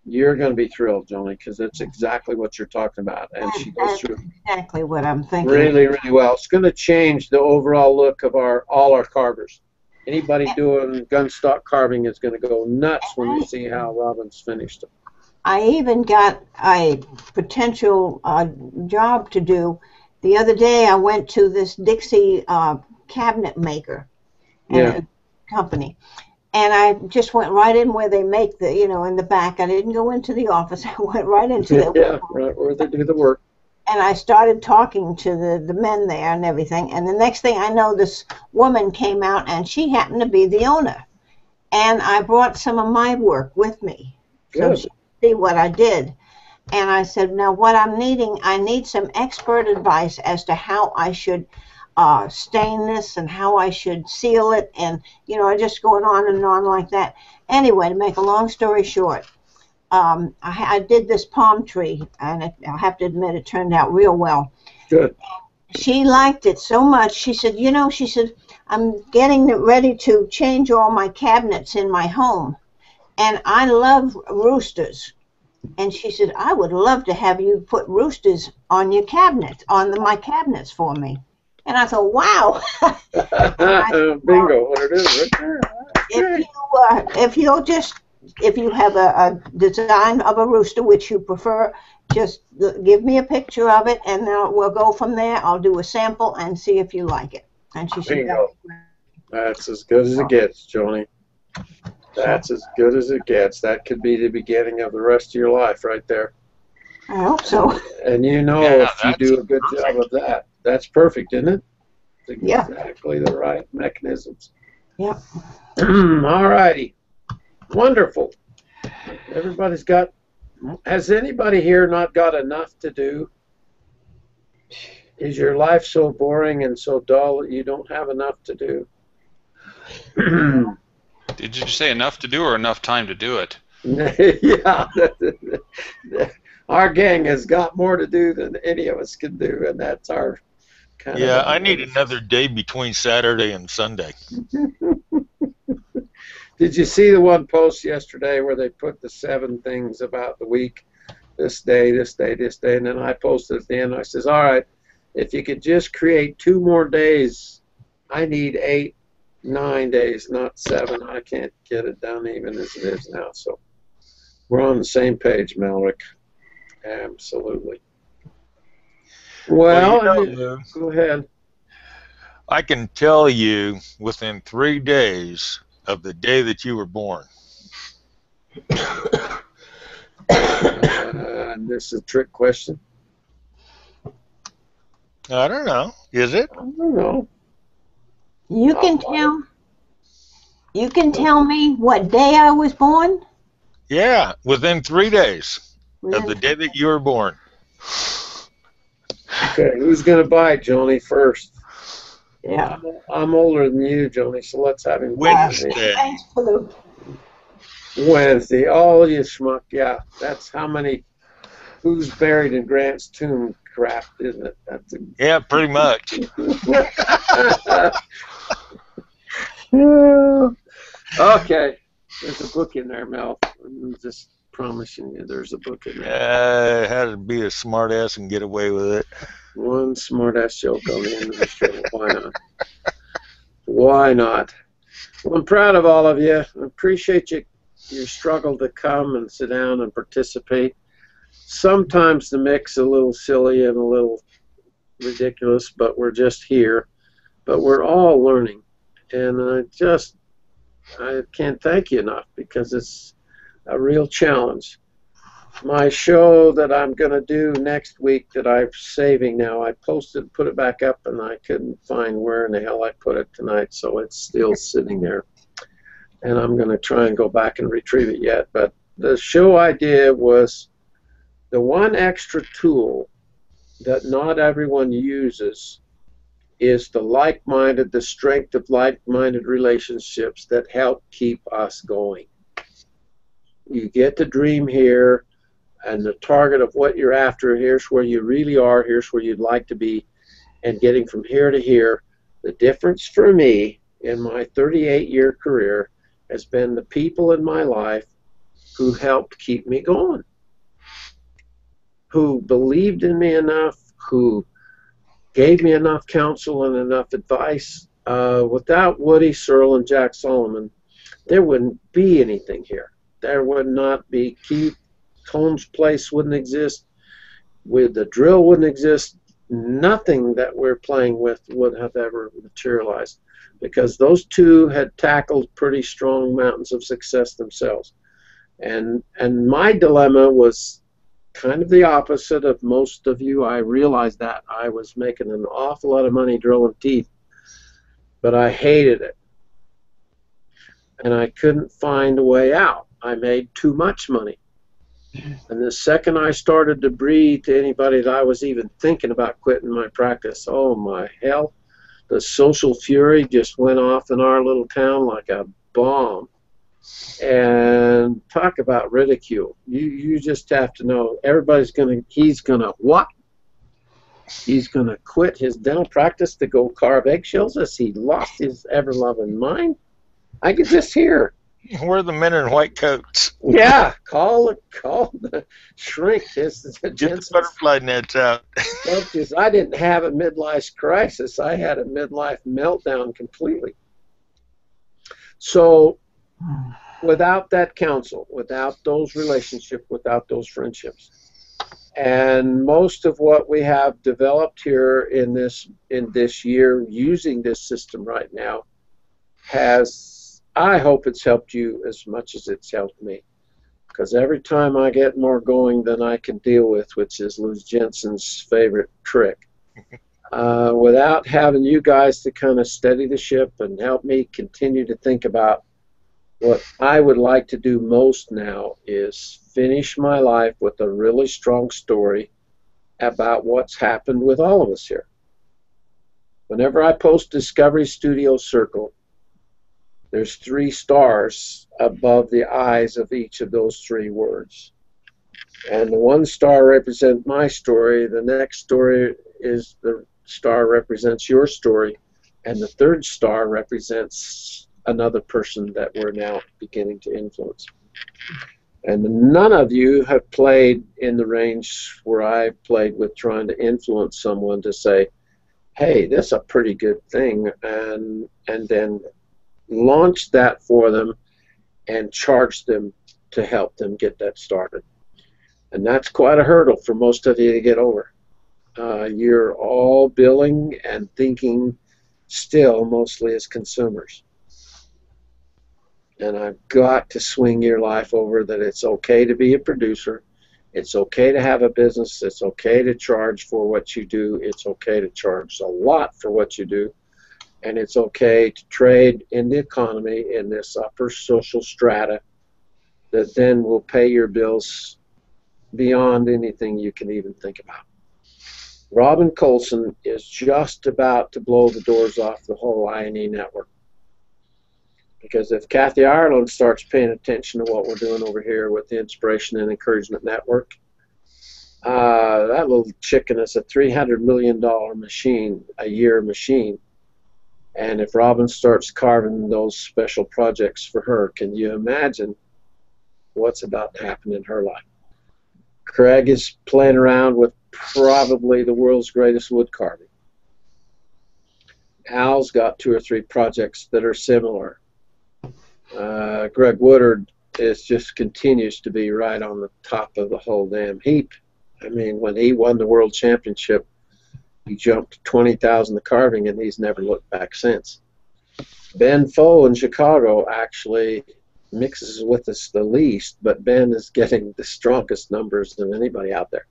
you're going to be thrilled, Joni, because that's exactly what you're talking about. And she goes through exactly what I'm thinking. Really, really well. It's going to change the overall look of all our carvers. Anybody doing gun stock carving is going to go nuts when they see how Robin's finished it. I even got a potential job to do. The other day I went to this Dixie cabinet maker company, and I just went right in where they make the, in the back. I didn't go into the office. I went right into the right where they do the work. And I started talking to the men there and everything. And the next thing I know, this woman came out, and she happened to be the owner. And I brought some of my work with me. So she could see what I did. And I said, now what I'm needing, I need some expert advice as to how I should stain this and how I should seal it. And, just going on and on like that. Anyway, to make a long story short, I did this palm tree, and I have to admit it turned out real well. Good. She liked it so much. She said, I'm getting ready to change all my cabinets in my home, and I love roosters. And she said, I would love to have you put roosters on your cabinet, my cabinets for me. And I thought, wow. Bingo, what it is right there. If you'll just if you have a design of a rooster which you prefer, just give me a picture of it, and we'll go from there. I'll do a sample and see if you like it. And she said, Bingo. That's as good as it gets, Joni. That's as good as it gets. That could be the beginning of the rest of your life right there. I hope so. And you know, Yeah, if you do a good job of that, that's perfect, isn't it? It's Yeah. exactly the right mechanisms. Yep. All righty. Wonderful. Everybody's got, has anybody here not got enough to do? Is your life so boring and so dull that you don't have enough to do? Did you say enough to do or enough time to do it? Yeah. Our gang has got more to do than any of us can do, and that's our kind Yeah, of... I need another day between Saturday and Sunday. Did you see the one post yesterday where they put the 7 things about the week? This day, this day, this day. And then I posted at the end, I says, all right, if you could just create 2 more days, I need 8, 9 days, not 7. I can't get it done even as it is now. So we're on the same page, Malrick. Absolutely. Well, Lou, go ahead. I can tell you within 3 days of the day that you were born. This is a trick question. I don't know. Is it? I don't know. You can tell me what day I was born? Yeah, within 3 days of the day that you were born. Okay, who's going to bite, Joni, first? Yeah. I'm older than you, Joni, so let's have him. Wednesday. Thanks for the... Wednesday. Oh, you schmuck. Yeah, that's how many who's buried in Grant's tomb crap, isn't it? That's a... Yeah, pretty much. Okay, there's a book in there, Mel. I'm just promising you there's a book in there. How to be a smart ass and get away with it. One smart-ass joke on the end of the show. Why not? Why not? Well, I'm proud of all of you. I appreciate your struggle to come and sit down and participate. Sometimes the mix a little silly and a little ridiculous, but we're just here. But we're all learning. And I can't thank you enough because it's a real challenge. My show that I'm going to do next week that I'm saving now, I posted, put it back up, and I couldn't find where in the hell I put it tonight, so it's still sitting there. And I'm going to try and go back and retrieve it yet. But the show I did was the one extra tool that not everyone uses is the strength of like-minded relationships that help keep us going. You get the dream here, and the target of what you're after, here's where you really are, here's where you'd like to be, and getting from here to here. The difference for me in my 38-year career has been the people in my life who helped keep me going, who believed in me enough, who gave me enough counsel and enough advice. Without Woody, Searle, and Jack Solomon, there wouldn't be anything here. There would not be Keith Combs' place wouldn't exist. The drill wouldn't exist. Nothing that we're playing with would have ever materialized because those two had tackled pretty strong mountains of success themselves. And my dilemma was kind of the opposite of most of you. I realized that I was making an awful lot of money drilling teeth, but I hated it. And I couldn't find a way out. I made too much money. And the second I started to breathe to anybody that I was even thinking about quitting my practice, oh my hell, the social fury just went off in our little town like a bomb. And talk about ridicule. You just have to know he's gonna what? He's gonna quit his dental practice to go carve eggshells? Has he lost his ever-loving mind? I could just hear. We're the men in white coats. Yeah, call the shrink. Get the butterfly nets out. Because I didn't have a midlife crisis. I had a midlife meltdown completely. So without that counsel, without those relationships, without those friendships. And most of what we have developed here in this year using this system right now has, I hope it's helped you as much as it's helped me. Because every time I get more going than I can deal with, which is Luz Jensen's favorite trick, without having you guys to kind of steady the ship and help me continue to think about what I would like to do most now is finish my life with a really strong story about what's happened with all of us here. Whenever I post Discovery Studio Circle, there's 3 stars above the eyes of each of those 3 words. And the 1 star represents my story, the next story is the star represents your story, and the 3rd star represents another person that we're now beginning to influence. And none of you have played in the range where I've played with trying to influence someone to say, hey, this is a pretty good thing, and then launch that for them and charge them to help them get that started. And that's quite a hurdle for most of you to get over. You're all billing and thinking still mostly as consumers. And I've got to swing your life over that it's okay to be a producer. It's okay to have a business. It's okay to charge for what you do. It's okay to charge a lot for what you do. And it's okay to trade in the economy in this upper social strata that then will pay your bills beyond anything you can even think about. Robin Colson is just about to blow the doors off the whole I&E network. Because if Kathy Ireland starts paying attention to what we're doing over here with the Inspiration and Encouragement Network, that little chicken is a $300 million a year machine. And if Robin starts carving those special projects for her, can you imagine what's about to happen in her life? Craig is playing around with probably the world's greatest wood carving. Al's got 2 or 3 projects that are similar. Greg Woodard just continues to be right on the top of the whole damn heap. I mean, when he won the world championship, he jumped to 20,000 the carving, and he's never looked back since. Ben Foe in Chicago actually mixes with us the least, but Ben is getting the strongest numbers of anybody out there.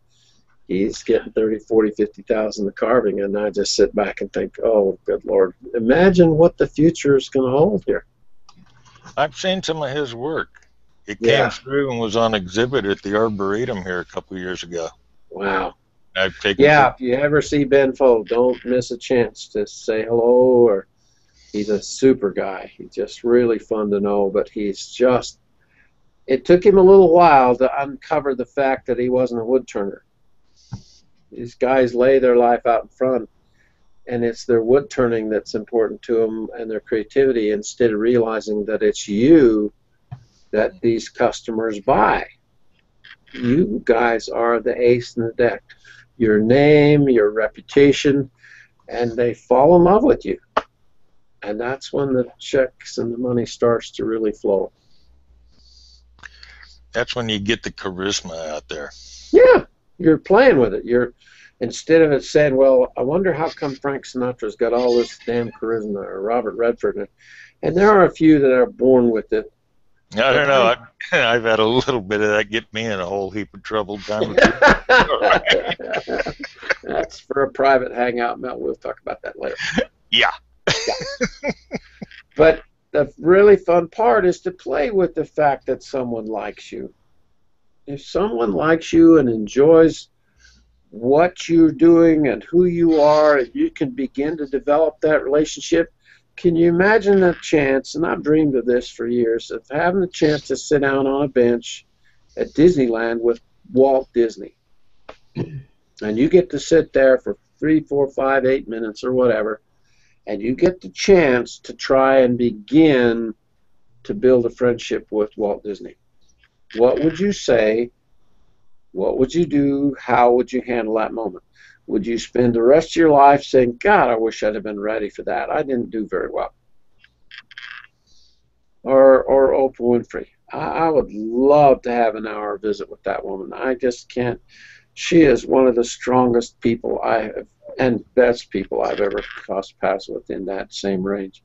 He's getting 30, 40, 50,000 the carving, and I just sit back and think, oh, good Lord, imagine what the future is going to hold here. I've seen some of his work. It came through and was on exhibit at the Arboretum here a couple of years ago. Wow. I've taken if you ever see Ben Foe, don't miss a chance to say hello. Or he's a super guy. He's just really fun to know, but he's just, it took him a little while to uncover the fact that he wasn't a wood turner. These guys lay their life out in front, and it's their wood turning that's important to them and their creativity, instead of realizing that it's you that these customers buy. You guys are the ace in the deck. Your name, your reputation, and they fall in love with you. And that's when the checks and the money starts to really flow. That's when you get the charisma out there. Yeah, you're playing with it. You're, instead of it saying, well, I wonder how come Frank Sinatra's got all this damn charisma, or Robert Redford. And there are a few that are born with it. I don't know. I've had a little bit of that get me in a whole heap of trouble. That's for a private hangout, Mel. We'll talk about that later. Yeah. But the really fun part is to play with the fact that someone likes you. If someone likes you and enjoys what you're doing and who you are, and you can begin to develop that relationship, can you imagine the chance, and I've dreamed of this for years, of having the chance to sit down on a bench at Disneyland with Walt Disney. And you get to sit there for 3, 4, 5, 8 minutes or whatever, and you get the chance to try and begin to build a friendship with Walt Disney. What would you say? What would you do? How would you handle that moment? Would you spend the rest of your life saying, God, I wish I'd have been ready for that. I didn't do very well. Or Oprah Winfrey. I would love to have an hour visit with that woman. I just can't. She is one of the strongest people I have and best people I've ever crossed paths with in that same range.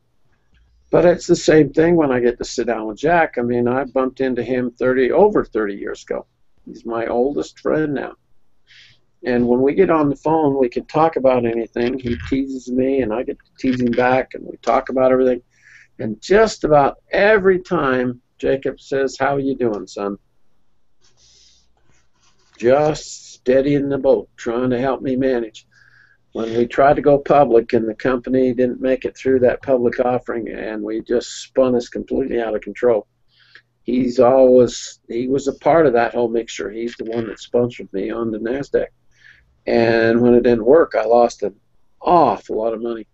But it's the same thing when I get to sit down with Jack. I mean, I bumped into him over 30 years ago. He's my oldest friend now. And when we get on the phone, we can talk about anything. He teases me, and I get to tease him back, and we talk about everything. And just about every time, Jacob says, "How are you doing, son?" Just steadying the boat, trying to help me manage. When we tried to go public and the company didn't make it through that public offering and we just spun us completely out of control, he was a part of that whole mixture. He's the one that sponsored me on the NASDAQ. And when it didn't work, I lost an awful lot of money.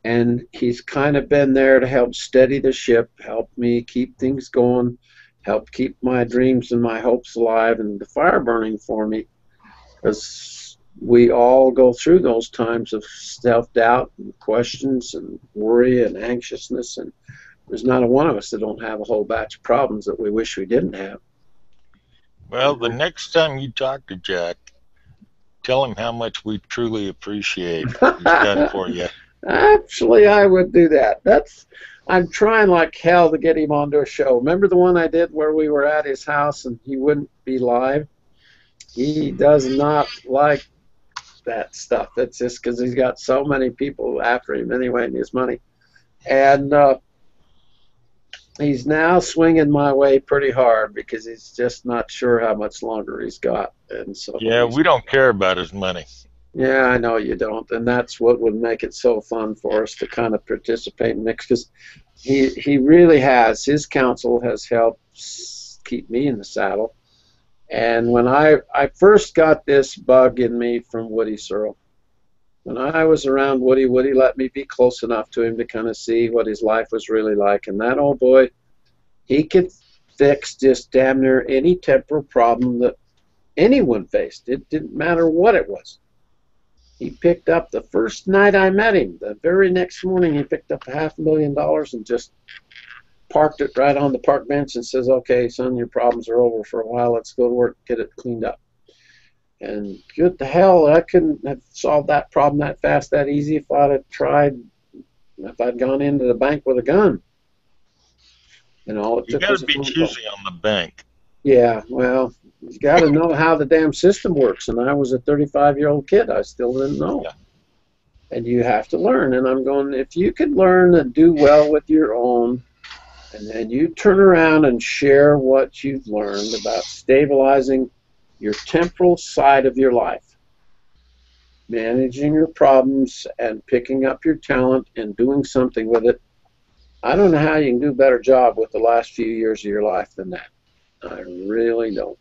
And he's kind of been there to help steady the ship, help me keep things going, help keep my dreams and my hopes alive and the fire burning for me. Because we all go through those times of self-doubt and questions and worry and anxiousness, and there's not a one of us that don't have a whole batch of problems that we wish we didn't have. Well, the next time you talk to Jack, tell him how much we truly appreciate what he's done for you. Actually, I would do that. I'm trying like hell to get him onto a show. Remember the one I did where we were at his house and he wouldn't be live? He does not like that stuff. It's just because he's got so many people after him anyway and his money. And he's now swinging my way pretty hard because he's just not sure how much longer he's got. And so yeah, we don't care about his money. Yeah, I know you don't, and that's what would make it so fun for us to kind of participate and mix, because he really has. His counsel has helped keep me in the saddle. And when I first got this bug in me from Woody Searle, when I was around Woody let me be close enough to him to kind of see what his life was really like. And that old boy, he could fix just damn near any temporal problem that anyone faced. It didn't matter what it was. He picked up the first night I met him. The very next morning, he picked up $500,000 and just parked it right on the park bench and says, "Okay, son, your problems are over for a while. Let's go to work and get it cleaned up." And good to hell, I couldn't have solved that problem that fast, that easy if I'd have tried, if I'd gone into the bank with a gun. And all it You took got was to a be phone call. choosy on the bank. Yeah, well, you got to know how the damn system works. And I was a 35-year-old kid. I still didn't know. Yeah. And you have to learn. And I'm going, if you could learn and do well with your own, and then you turn around and share what you've learned about stabilizing your temporal side of your life, managing your problems and picking up your talent and doing something with it, I don't know how you can do a better job with the last few years of your life than that. I really don't.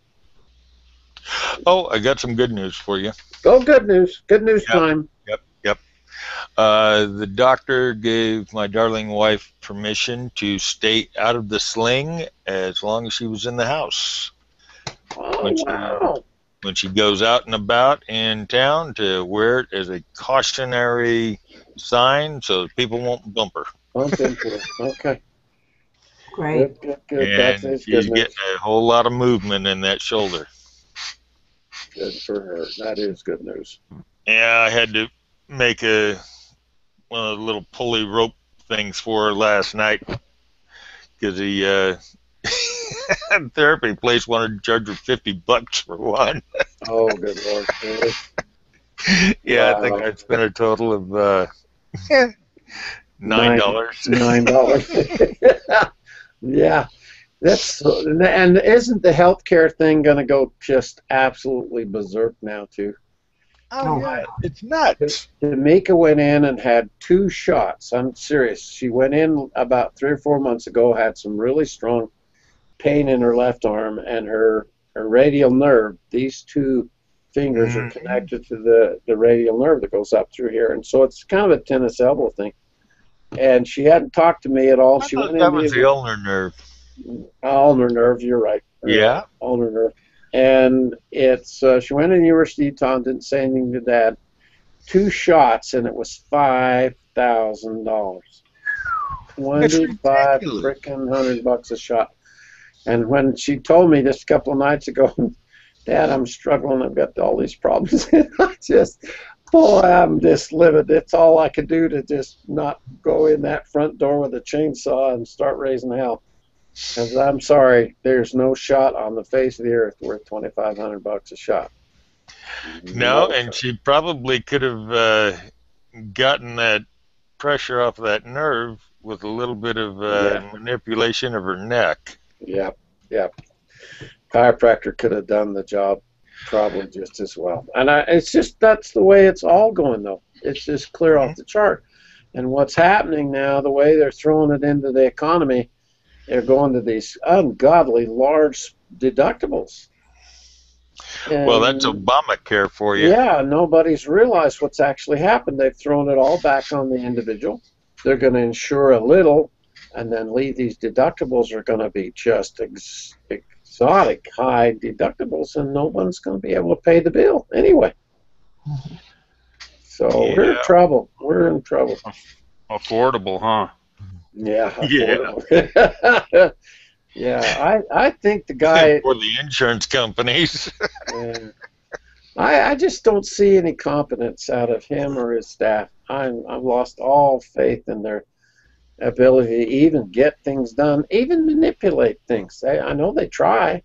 Oh, I got some good news for you. Oh, good news. Good news time. Yep. The doctor gave my darling wife permission to stay out of the sling as long as she was in the house. Oh, wow. When she goes out and about in town, to wear it as a cautionary sign so people won't bump her. Bump into it. Okay. Great. Good. And That's she's good news. getting a whole lot of movement in that shoulder. Good for her. That is good news. Yeah, I had to make one of the little pulley rope things for her last night because the therapy place wanted to charge her $50 for one. Oh, good Lord. Really? Yeah, Wow. I think I spent a total of $9. $9. Yeah. And isn't the healthcare thing going to go just absolutely berserk now, too? Oh, yeah, it's nuts. Tamika went in and had 2 shots. I'm serious. She went in about 3 or 4 months ago, had some really strong pain in her left arm, and her radial nerve, these 2 fingers are connected to the radial nerve that goes up through here. And so it's kind of a tennis elbow thing. And she hadn't talked to me at all. I thought that was the ulnar nerve. Ulnar nerve, you're right. Yeah. Ulnar nerve. And it's she went to the University of Utah and didn't say anything to Dad. 2 shots, and it was $5,000. 25 ridiculous. frickin' $100 a shot. And when she told me this a couple of nights ago, Dad, I'm struggling. I've got all these problems. And I just, boy, I'm just livid. It's all I could do to just not go in that front door with a chainsaw and start raising hell. Because I'm sorry, there's no shot on the face of the earth worth $2,500 a shot. No, and she probably could have gotten that pressure off that nerve with a little bit of manipulation of her neck. Yep, yep. Chiropractor could have done the job probably just as well. And it's just, that's the way it's all going, though. It's just clear off the chart. And what's happening now, the way they're throwing it into the economy, they're going to these ungodly large deductibles. Well, that's Obamacare for you. Yeah, nobody's realized what's actually happened. They've thrown it all back on the individual. They're going to insure a little and then leave these deductibles are going to be just exotic high deductibles, and no one's going to be able to pay the bill anyway. So we're in trouble. We're in trouble. Affordable, huh? Yeah. Affordable. Yeah. Yeah. I think the guy for the insurance companies. I just don't see any competence out of him or his staff. I've lost all faith in their ability to even get things done, even manipulate things. I know they try,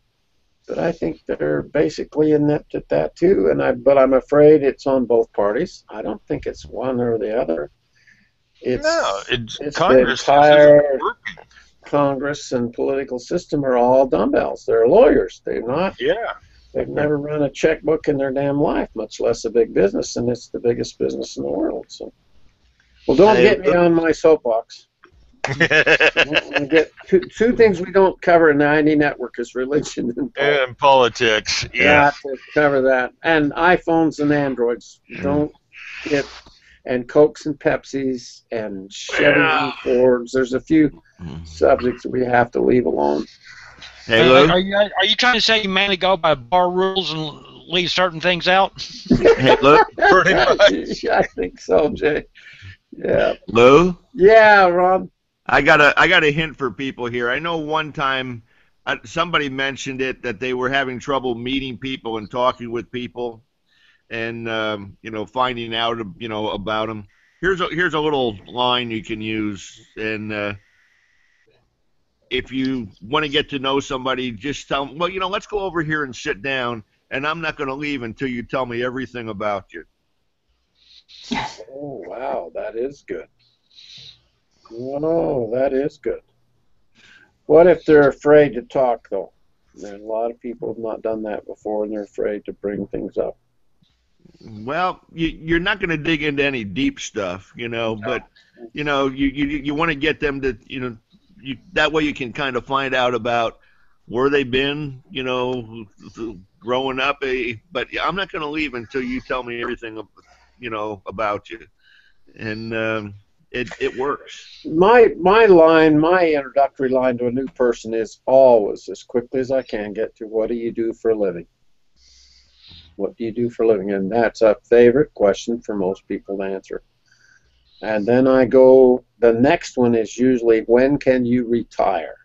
but I think they're basically inept at that too. But I'm afraid it's on both parties. I don't think it's one or the other. It's Congress. The entire Congress and political system are all dumbbells. They're lawyers. They're not. Yeah. They've never run a checkbook in their damn life, much less a big business, and it's the biggest business in the world. So, well, don't get me on my soapbox. Get two things we don't cover in the ID network is religion and politics. Yeah, to cover that, and iPhones and Androids. Don't get and Cokes and Pepsis and Chevys and Fords. There's a few subjects that we have to leave alone. Hey, Lou? Are you trying to say you mainly go by bar rules and leave certain things out? Hey, Lou? Pretty much. I think so, Jay. Yeah. Lou? Yeah, Ron. I got a hint for people here. I know one time somebody mentioned it that they were having trouble meeting people and talking with people, and finding out about them. Here's a little line you can use, and if you want to get to know somebody, just tell them, well, let's go over here and sit down, and I'm not going to leave until you tell me everything about you. Oh, wow, that is good. Oh, that is good. What if they're afraid to talk, though? And a lot of people have not done that before, and they're afraid to bring things up. Well, you're not going to dig into any deep stuff, but you want to get them to, that way you can kind of find out about where they've been, growing up. But I'm not going to leave until you tell me everything, about you, and it works. My introductory line to a new person is always, as quickly as I can, get to what do you do for a living? What do you do for a living? And that's a favorite question for most people to answer. And then the next one is usually, when can you retire?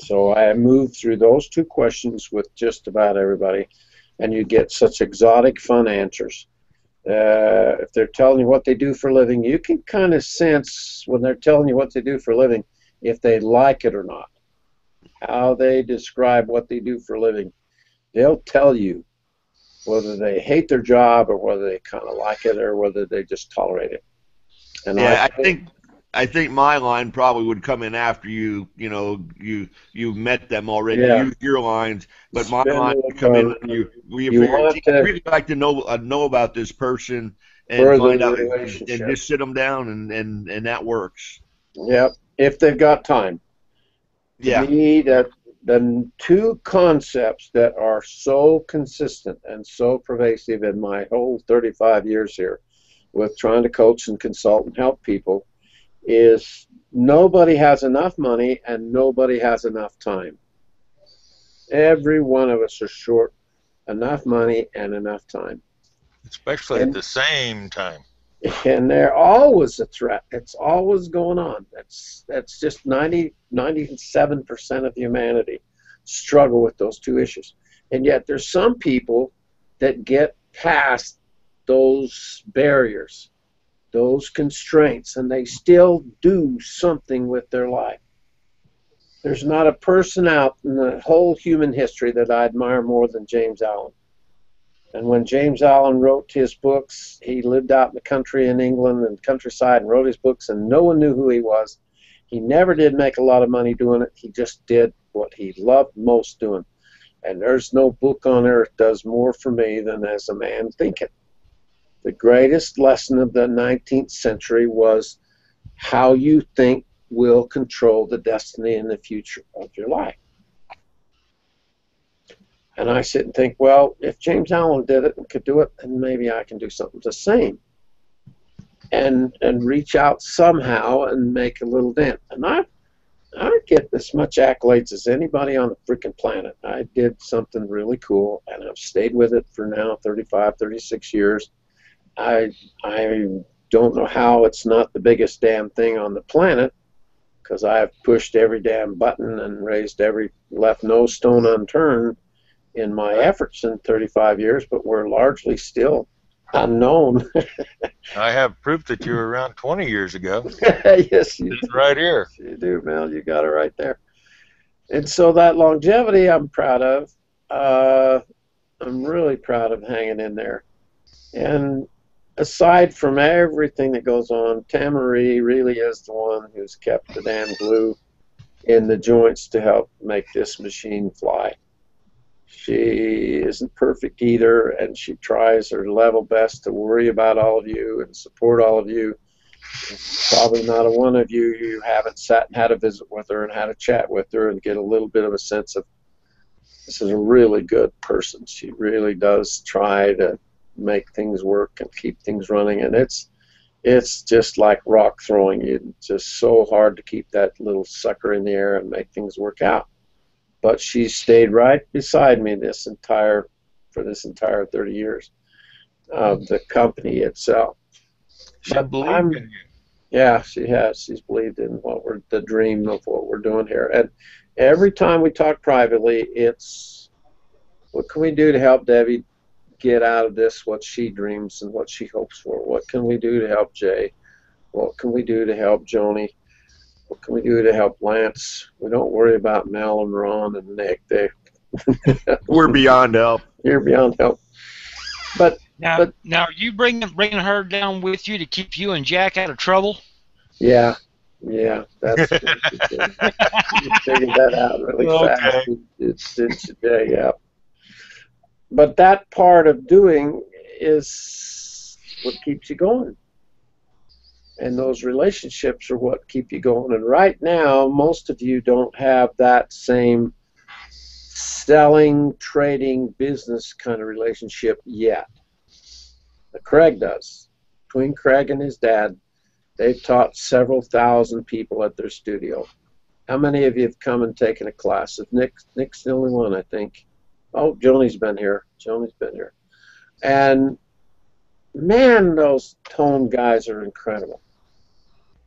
So I move through those two questions with just about everybody, and you get such exotic, fun answers. If they're telling you what they do for a living, you can kind of sense when they're telling you what they do for a living, if they like it or not, how they describe what they do for a living. They'll tell you whether they hate their job or whether they kind of like it or whether they just tolerate it. And yeah, I think my line probably would come in after you met them already. Yeah. Your lines, but my line would come in when you really like to know about this person and find out and just sit them down and that works. Yep, if they've got time. Yeah. The two concepts that are so consistent and so pervasive in my whole 35 years here with trying to coach and consult and help people is nobody has enough money and nobody has enough time. Every one of us are short enough money and enough time. Especially at the same time. And they're always a threat. It's always going on. That's just 97% of humanity struggle with those two issues. And yet there's some people that get past those barriers, those constraints, and they still do something with their life. There's not a person out in the whole human history that I admire more than James Allen. And when James Allen wrote his books, he lived out in the country in England and countryside and wrote his books, and no one knew who he was. He never did make a lot of money doing it. He just did what he loved most doing. And there's no book on earth does more for me than As a Man Thinketh. The greatest lesson of the 19th century was how you think will control the destiny and the future of your life. And I sit and think, well, if James Allen did it and could do it, then maybe I can do something the same. And reach out somehow and make a little dent. And I get as much accolades as anybody on the freaking planet. I did something really cool, and I've stayed with it for now 35, 36 years. I don't know how it's not the biggest damn thing on the planet, because I've pushed every damn button and left no stone unturned in my efforts in 35 years, but we're largely still unknown. I have proof that you were around 20 years ago. Yes, you It's right here. You do, Mel. You got it right there. And so that longevity I'm proud of. I'm really proud of hanging in there. And aside from everything that goes on, Tamarie really is the one who's kept the damn glue in the joints to help make this machine fly. She isn't perfect either, and she tries her level best to worry about all of you and support all of you. Probably not a one of you haven't sat and had a visit with her and had a chat with her and get a little bit of a sense of, this is a really good person. She really does try to make things work and keep things running, and it's just like rock throwing. It's just so hard to keep that little sucker in the air and make things work out. But she stayed right beside me for this entire 30 years of the company itself. She believed in you. Yeah, she has. She's believed in the dream of what we're doing here. And every time we talk privately, it's, what can we do to help Debbie get out of this what she dreams and what she hopes for? What can we do to help Jay? What can we do to help Joni? What can we do to help Lance? We don't worry about Mel and Ron and Nick. We're beyond help. You're beyond help. But now are you bringing her down with you to keep you and Jack out of trouble? Yeah, that's you figured that out really fast. It's yeah. But that part of doing is what keeps you going. And those relationships are what keep you going. And right now, most of you don't have that same selling, trading, business kind of relationship yet. But Craig does. Between Craig and his dad, they've taught several thousand people at their studio. How many of you have come and taken a class? Nick's the only one, I think. Oh, Joni's been here. And man, those tone guys are incredible.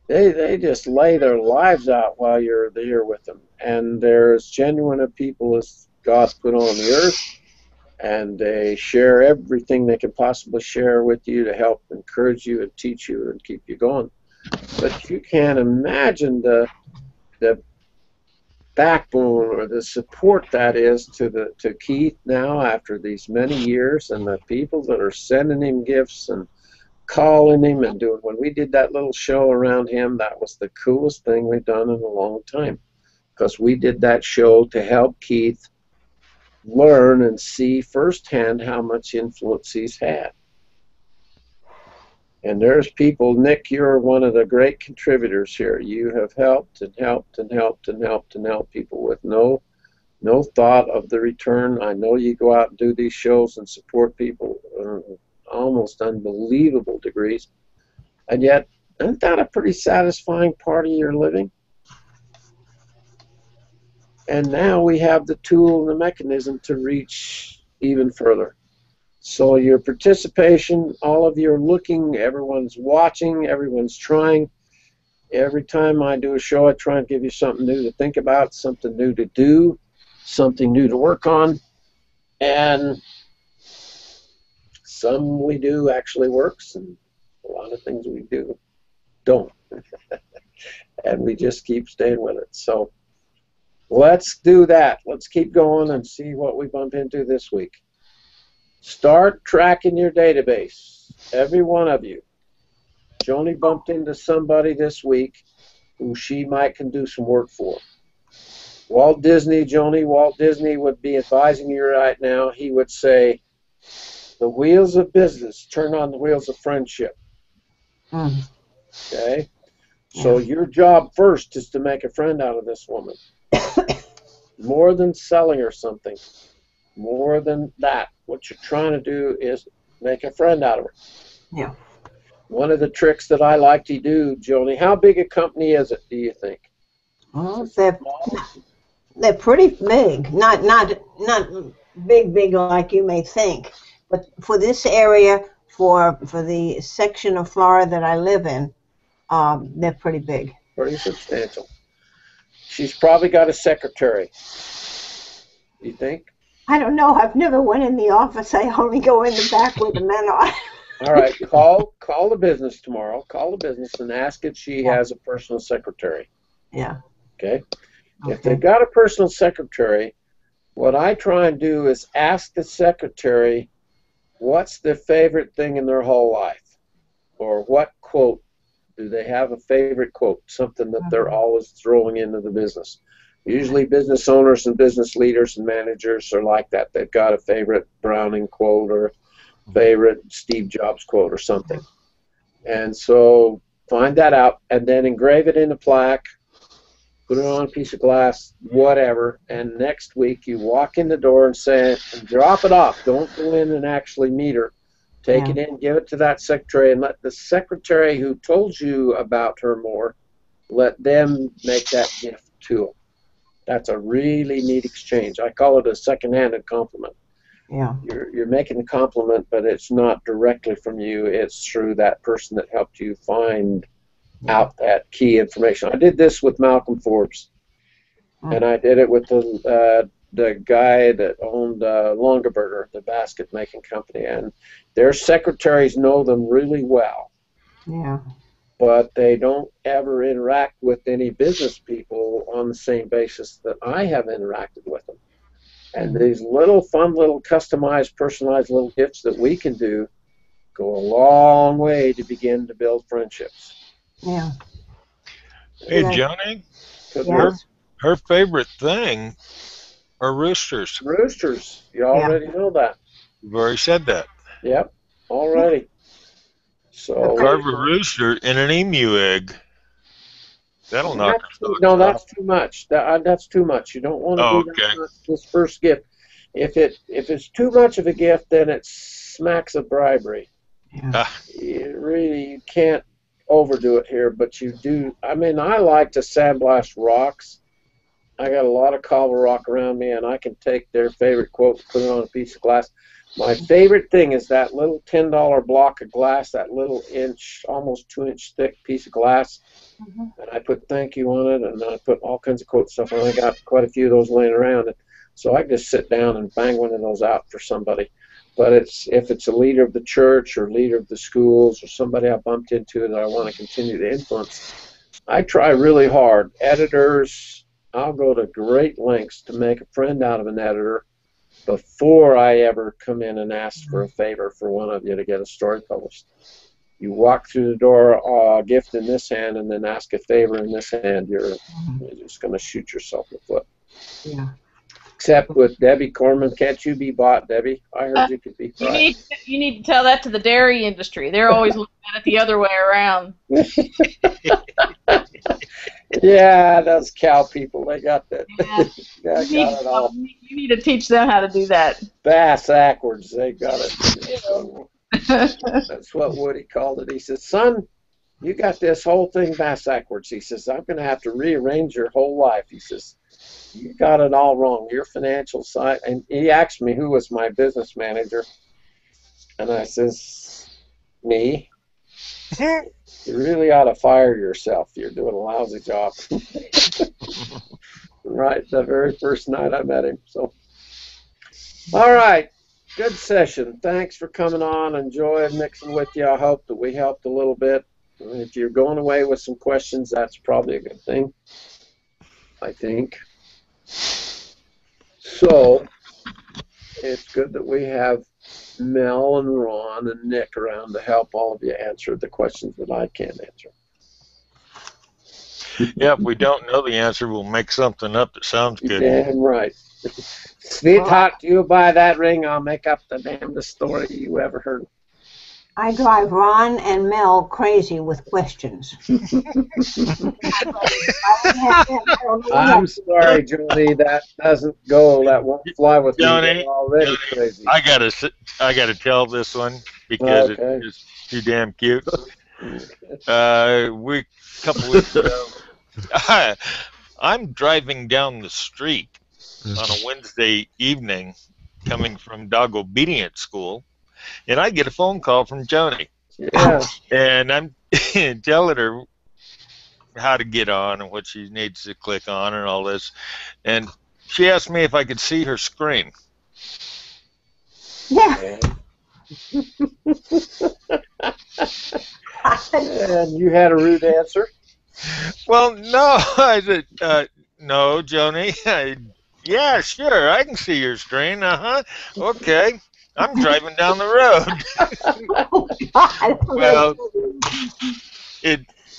They just lay their lives out while you're there with them. And they're as genuine of people as God's put on the earth. And they share everything they can possibly share with you to help encourage you and teach you and keep you going. But you can't imagine the backbone or the support that is to Keith now after these many years, and the people that are sending him gifts and calling him and doing. When we did that little show around him, that was the coolest thing we've done in a long time, because we did that show to help Keith learn and see firsthand how much influence he's had. And there's people, Nick, you're one of the great contributors here. You have helped and helped and helped and helped and helped people with no thought of the return. I know you go out and do these shows and support people almost unbelievable degrees. And yet, isn't that a pretty satisfying part of your living? And now we have the tool and the mechanism to reach even further. So your participation, all of you are looking, everyone's watching, everyone's trying. Every time I do a show, I try and give you something new to think about, something new to do, something new to work on. And some we do actually works, and a lot of things we do don't. And we just keep staying with it. So let's do that. Let's keep going and see what we bump into this week. Start tracking your database, every one of you. Joni bumped into somebody this week who she might can do some work for. Walt Disney, Joni, Walt Disney would be advising you right now. He would say, the wheels of business turn on the wheels of friendship. Okay? So your job first is to make a friend out of this woman. More than selling her something. More than that. What you're trying to do is make a friend out of her. Yeah. One of the tricks that I like to do, Joni, how big a company is it, do you think? Well, they're pretty big. Not big like you may think. But for this area, for the section of Florida that I live in, they're pretty big. Pretty substantial. She's probably got a secretary. You think? I don't know. I've never went in the office. I only go in the back where the men are. All right. Call the business tomorrow. Call the business and ask if she has a personal secretary. Yeah. Okay? If they've got a personal secretary, what I try and do is ask the secretary what's their favorite thing in their whole life, or what quote. Do they have a favorite quote, something that they're always throwing into the business? Usually business owners and business leaders and managers are like that. They've got a favorite Browning quote or favorite Steve Jobs quote or something. And so find that out and then engrave it in a plaque, put it on a piece of glass, whatever, and next week you walk in the door and say, and drop it off. Don't go in and actually meet her. Take it in, give it to that secretary, and let the secretary who told you about her more, let them make that gift to them. That's a really neat exchange. I call it a second-handed compliment. Yeah. You're making a compliment, but it's not directly from you. It's through that person that helped you find out that key information. I did this with Malcolm Forbes, and I did it with the guy that owned Longaberger, the basket making company, and their secretaries know them really well. Yeah. But they don't ever interact with any business people on the same basis that I have interacted with them. And these little fun, little customized, personalized little gifts that we can do go a long way to begin to build friendships. Yeah. Hey, Joni, her favorite thing are roosters. Roosters. You already know that. You've already said that. Yep, already. So carve a rooster in an emu egg. That'll knock her socks no, off. that's too much. That's too much. You don't want to do that this first gift. If it's too much of a gift, then it smacks of bribery. Yeah. You can't overdo it here, but you do. I mean, I like to sandblast rocks. I got a lot of cobble rock around me, and I can take their favorite quote and put it on a piece of glass. My favorite thing is that little $10 block of glass, that little almost 2-inch thick piece of glass, and I put thank you on it, and I put all kinds of quote stuff, and I got quite a few of those laying around. So I just sit down and bang one of those out for somebody. But if it's a leader of the church or leader of the schools or somebody I bumped into that I want to continue to influence, I try really hard. Editors, I'll go to great lengths to make a friend out of an editor before I ever come in and ask for a favor for one of you to get a story published. You walk through the door, gift in this hand, and then ask a favor in this hand, you're just going to shoot yourself in the foot. Yeah. Except with Debbie Corman. Can't you be bought, Debbie? I heard you could be fried. You need to tell that to the dairy industry. They're always looking at it the other way around. Yeah, those cow people, they got that. Yeah. Got it all. You need to teach them how to do that. Bass backwards, they got it. That's what Woody called it. He says, son, you got this whole thing bass backwards. He says, I'm going to have to rearrange your whole life. He says, you got it all wrong. Your financial side. And he asked me who was my business manager. And I says, me? You really ought to fire yourself. You're doing a lousy job. Right, the very first night I met him. So, all right, good session. Thanks for coming on. Enjoyed mixing with you. I hope that we helped a little bit. If you're going away with some questions, that's probably a good thing, I think. So, it's good that we have Mel and Ron and Nick around to help all of you answer the questions that I can't answer. Yeah, if we don't know the answer, we'll make something up that sounds good. Damn right. Sweetheart, you buy that ring, I'll make up the damnedest story you ever heard. I drive Ron and Mel crazy with questions. I'm sorry, Julie, that doesn't go. That won't fly with me. Johnny, They're already crazy. I gotta tell this one because Okay. it's just too damn cute. A couple weeks ago, I'm driving down the street on a Wednesday evening, coming from dog obedience school, and I get a phone call from Joni. Yeah. And I'm telling her how to get on and what she needs to click on and all this. And she asked me if I could see her screen. Yeah. And you had a rude answer? Well, no. I said, no, Joni. Yeah, sure. I can see your screen. Uh-huh. Okay. I'm driving down the road. Well,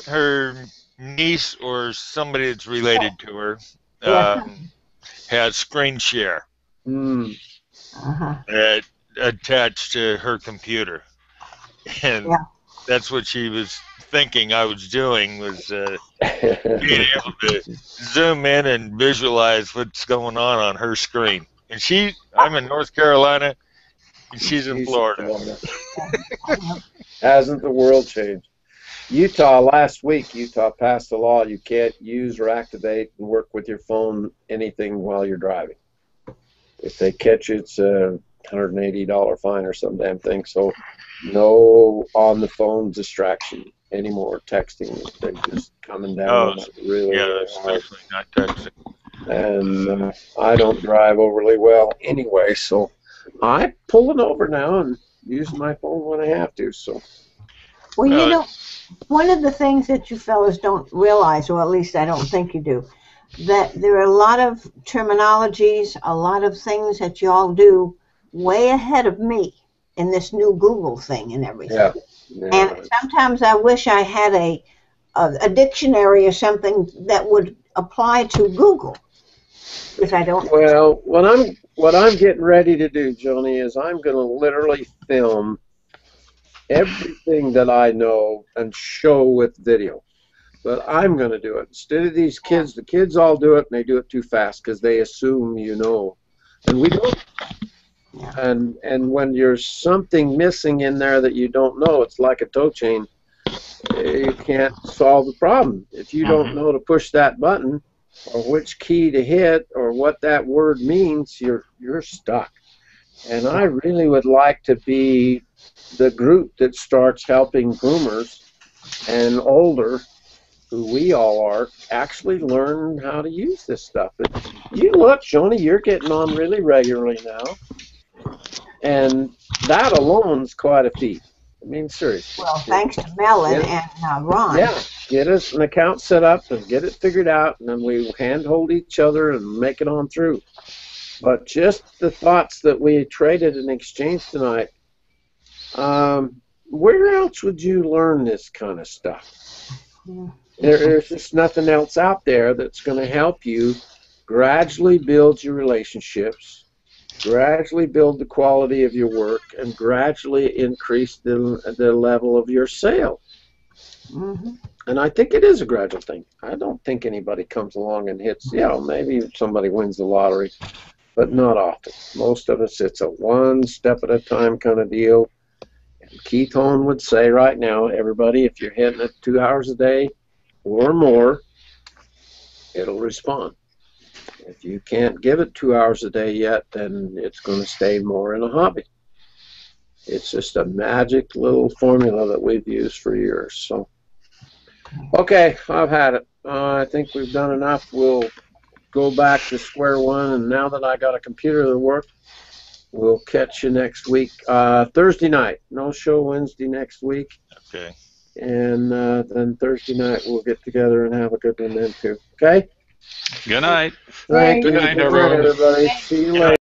her niece or somebody that's related to her has screen share attached to her computer, and that's what she was thinking I was doing, was being able to zoom in and visualize what's going on her screen. And I'm in North Carolina, and she's in Florida. Hasn't the world changed? Last week, Utah passed a law you can't use or activate and work with your phone anything while you're driving. If they catch you, it's a $180 fine or some damn thing. So no on the phone distraction anymore, texting. They're just coming down on it really hard. Especially not texting. And I don't drive overly well anyway, so I'm pulling over now and using my phone when I have to. So, well, you know, one of the things that you fellas don't realize, or at least I don't think you do, that there are a lot of terminologies, a lot of things that y'all do way ahead of me in this new Google thing and everything. Yeah, and sometimes I wish I had a dictionary or something that would apply to Google, because I don't. Well, what I'm getting ready to do, Joni, is I'm going to literally film everything that I know and show with video. But I'm going to do it. Instead of these kids, the kids all do it, and they do it too fast because they assume you know. And we don't. And when there's something missing in there that you don't know, it's like a tow chain. You can't solve the problem. If you don't know to push that button or which key to hit or what that word means, you're stuck. And I really would like to be the group that starts helping boomers and older, who we all are, actually learn how to use this stuff. You look, Joni, you're getting on really regularly now. And that alone is quite a feat. I mean, seriously. Well, thanks to Melon and Ron. Yeah, get us an account set up and get it figured out, and then we handhold each other and make it on through. But just the thoughts that we traded and exchanged tonight, where else would you learn this kind of stuff? There's just nothing else out there that's going to help you gradually build your relationships, gradually build the quality of your work, and gradually increase the level of your sale. And I think it is a gradual thing. I don't think anybody comes along and hits, maybe somebody wins the lottery, but not often. Most of us, it's a one step at a time kind of deal. And Keith Hone would say right now, everybody, if you're hitting it 2 hours a day or more, it'll respond. If you can't give it 2 hours a day yet, then it's going to stay more in a hobby. It's just a magic little formula that we've used for years. So, okay, I've had it. I think we've done enough. We'll go back to square one, and now that I got a computer that works, we'll catch you next week. Thursday night. No show Wednesday next week. Okay. And then Thursday night we'll get together and have a good one then too. Okay? Good night. Thank Good you. night, Good everyone. night, everybody. See you later.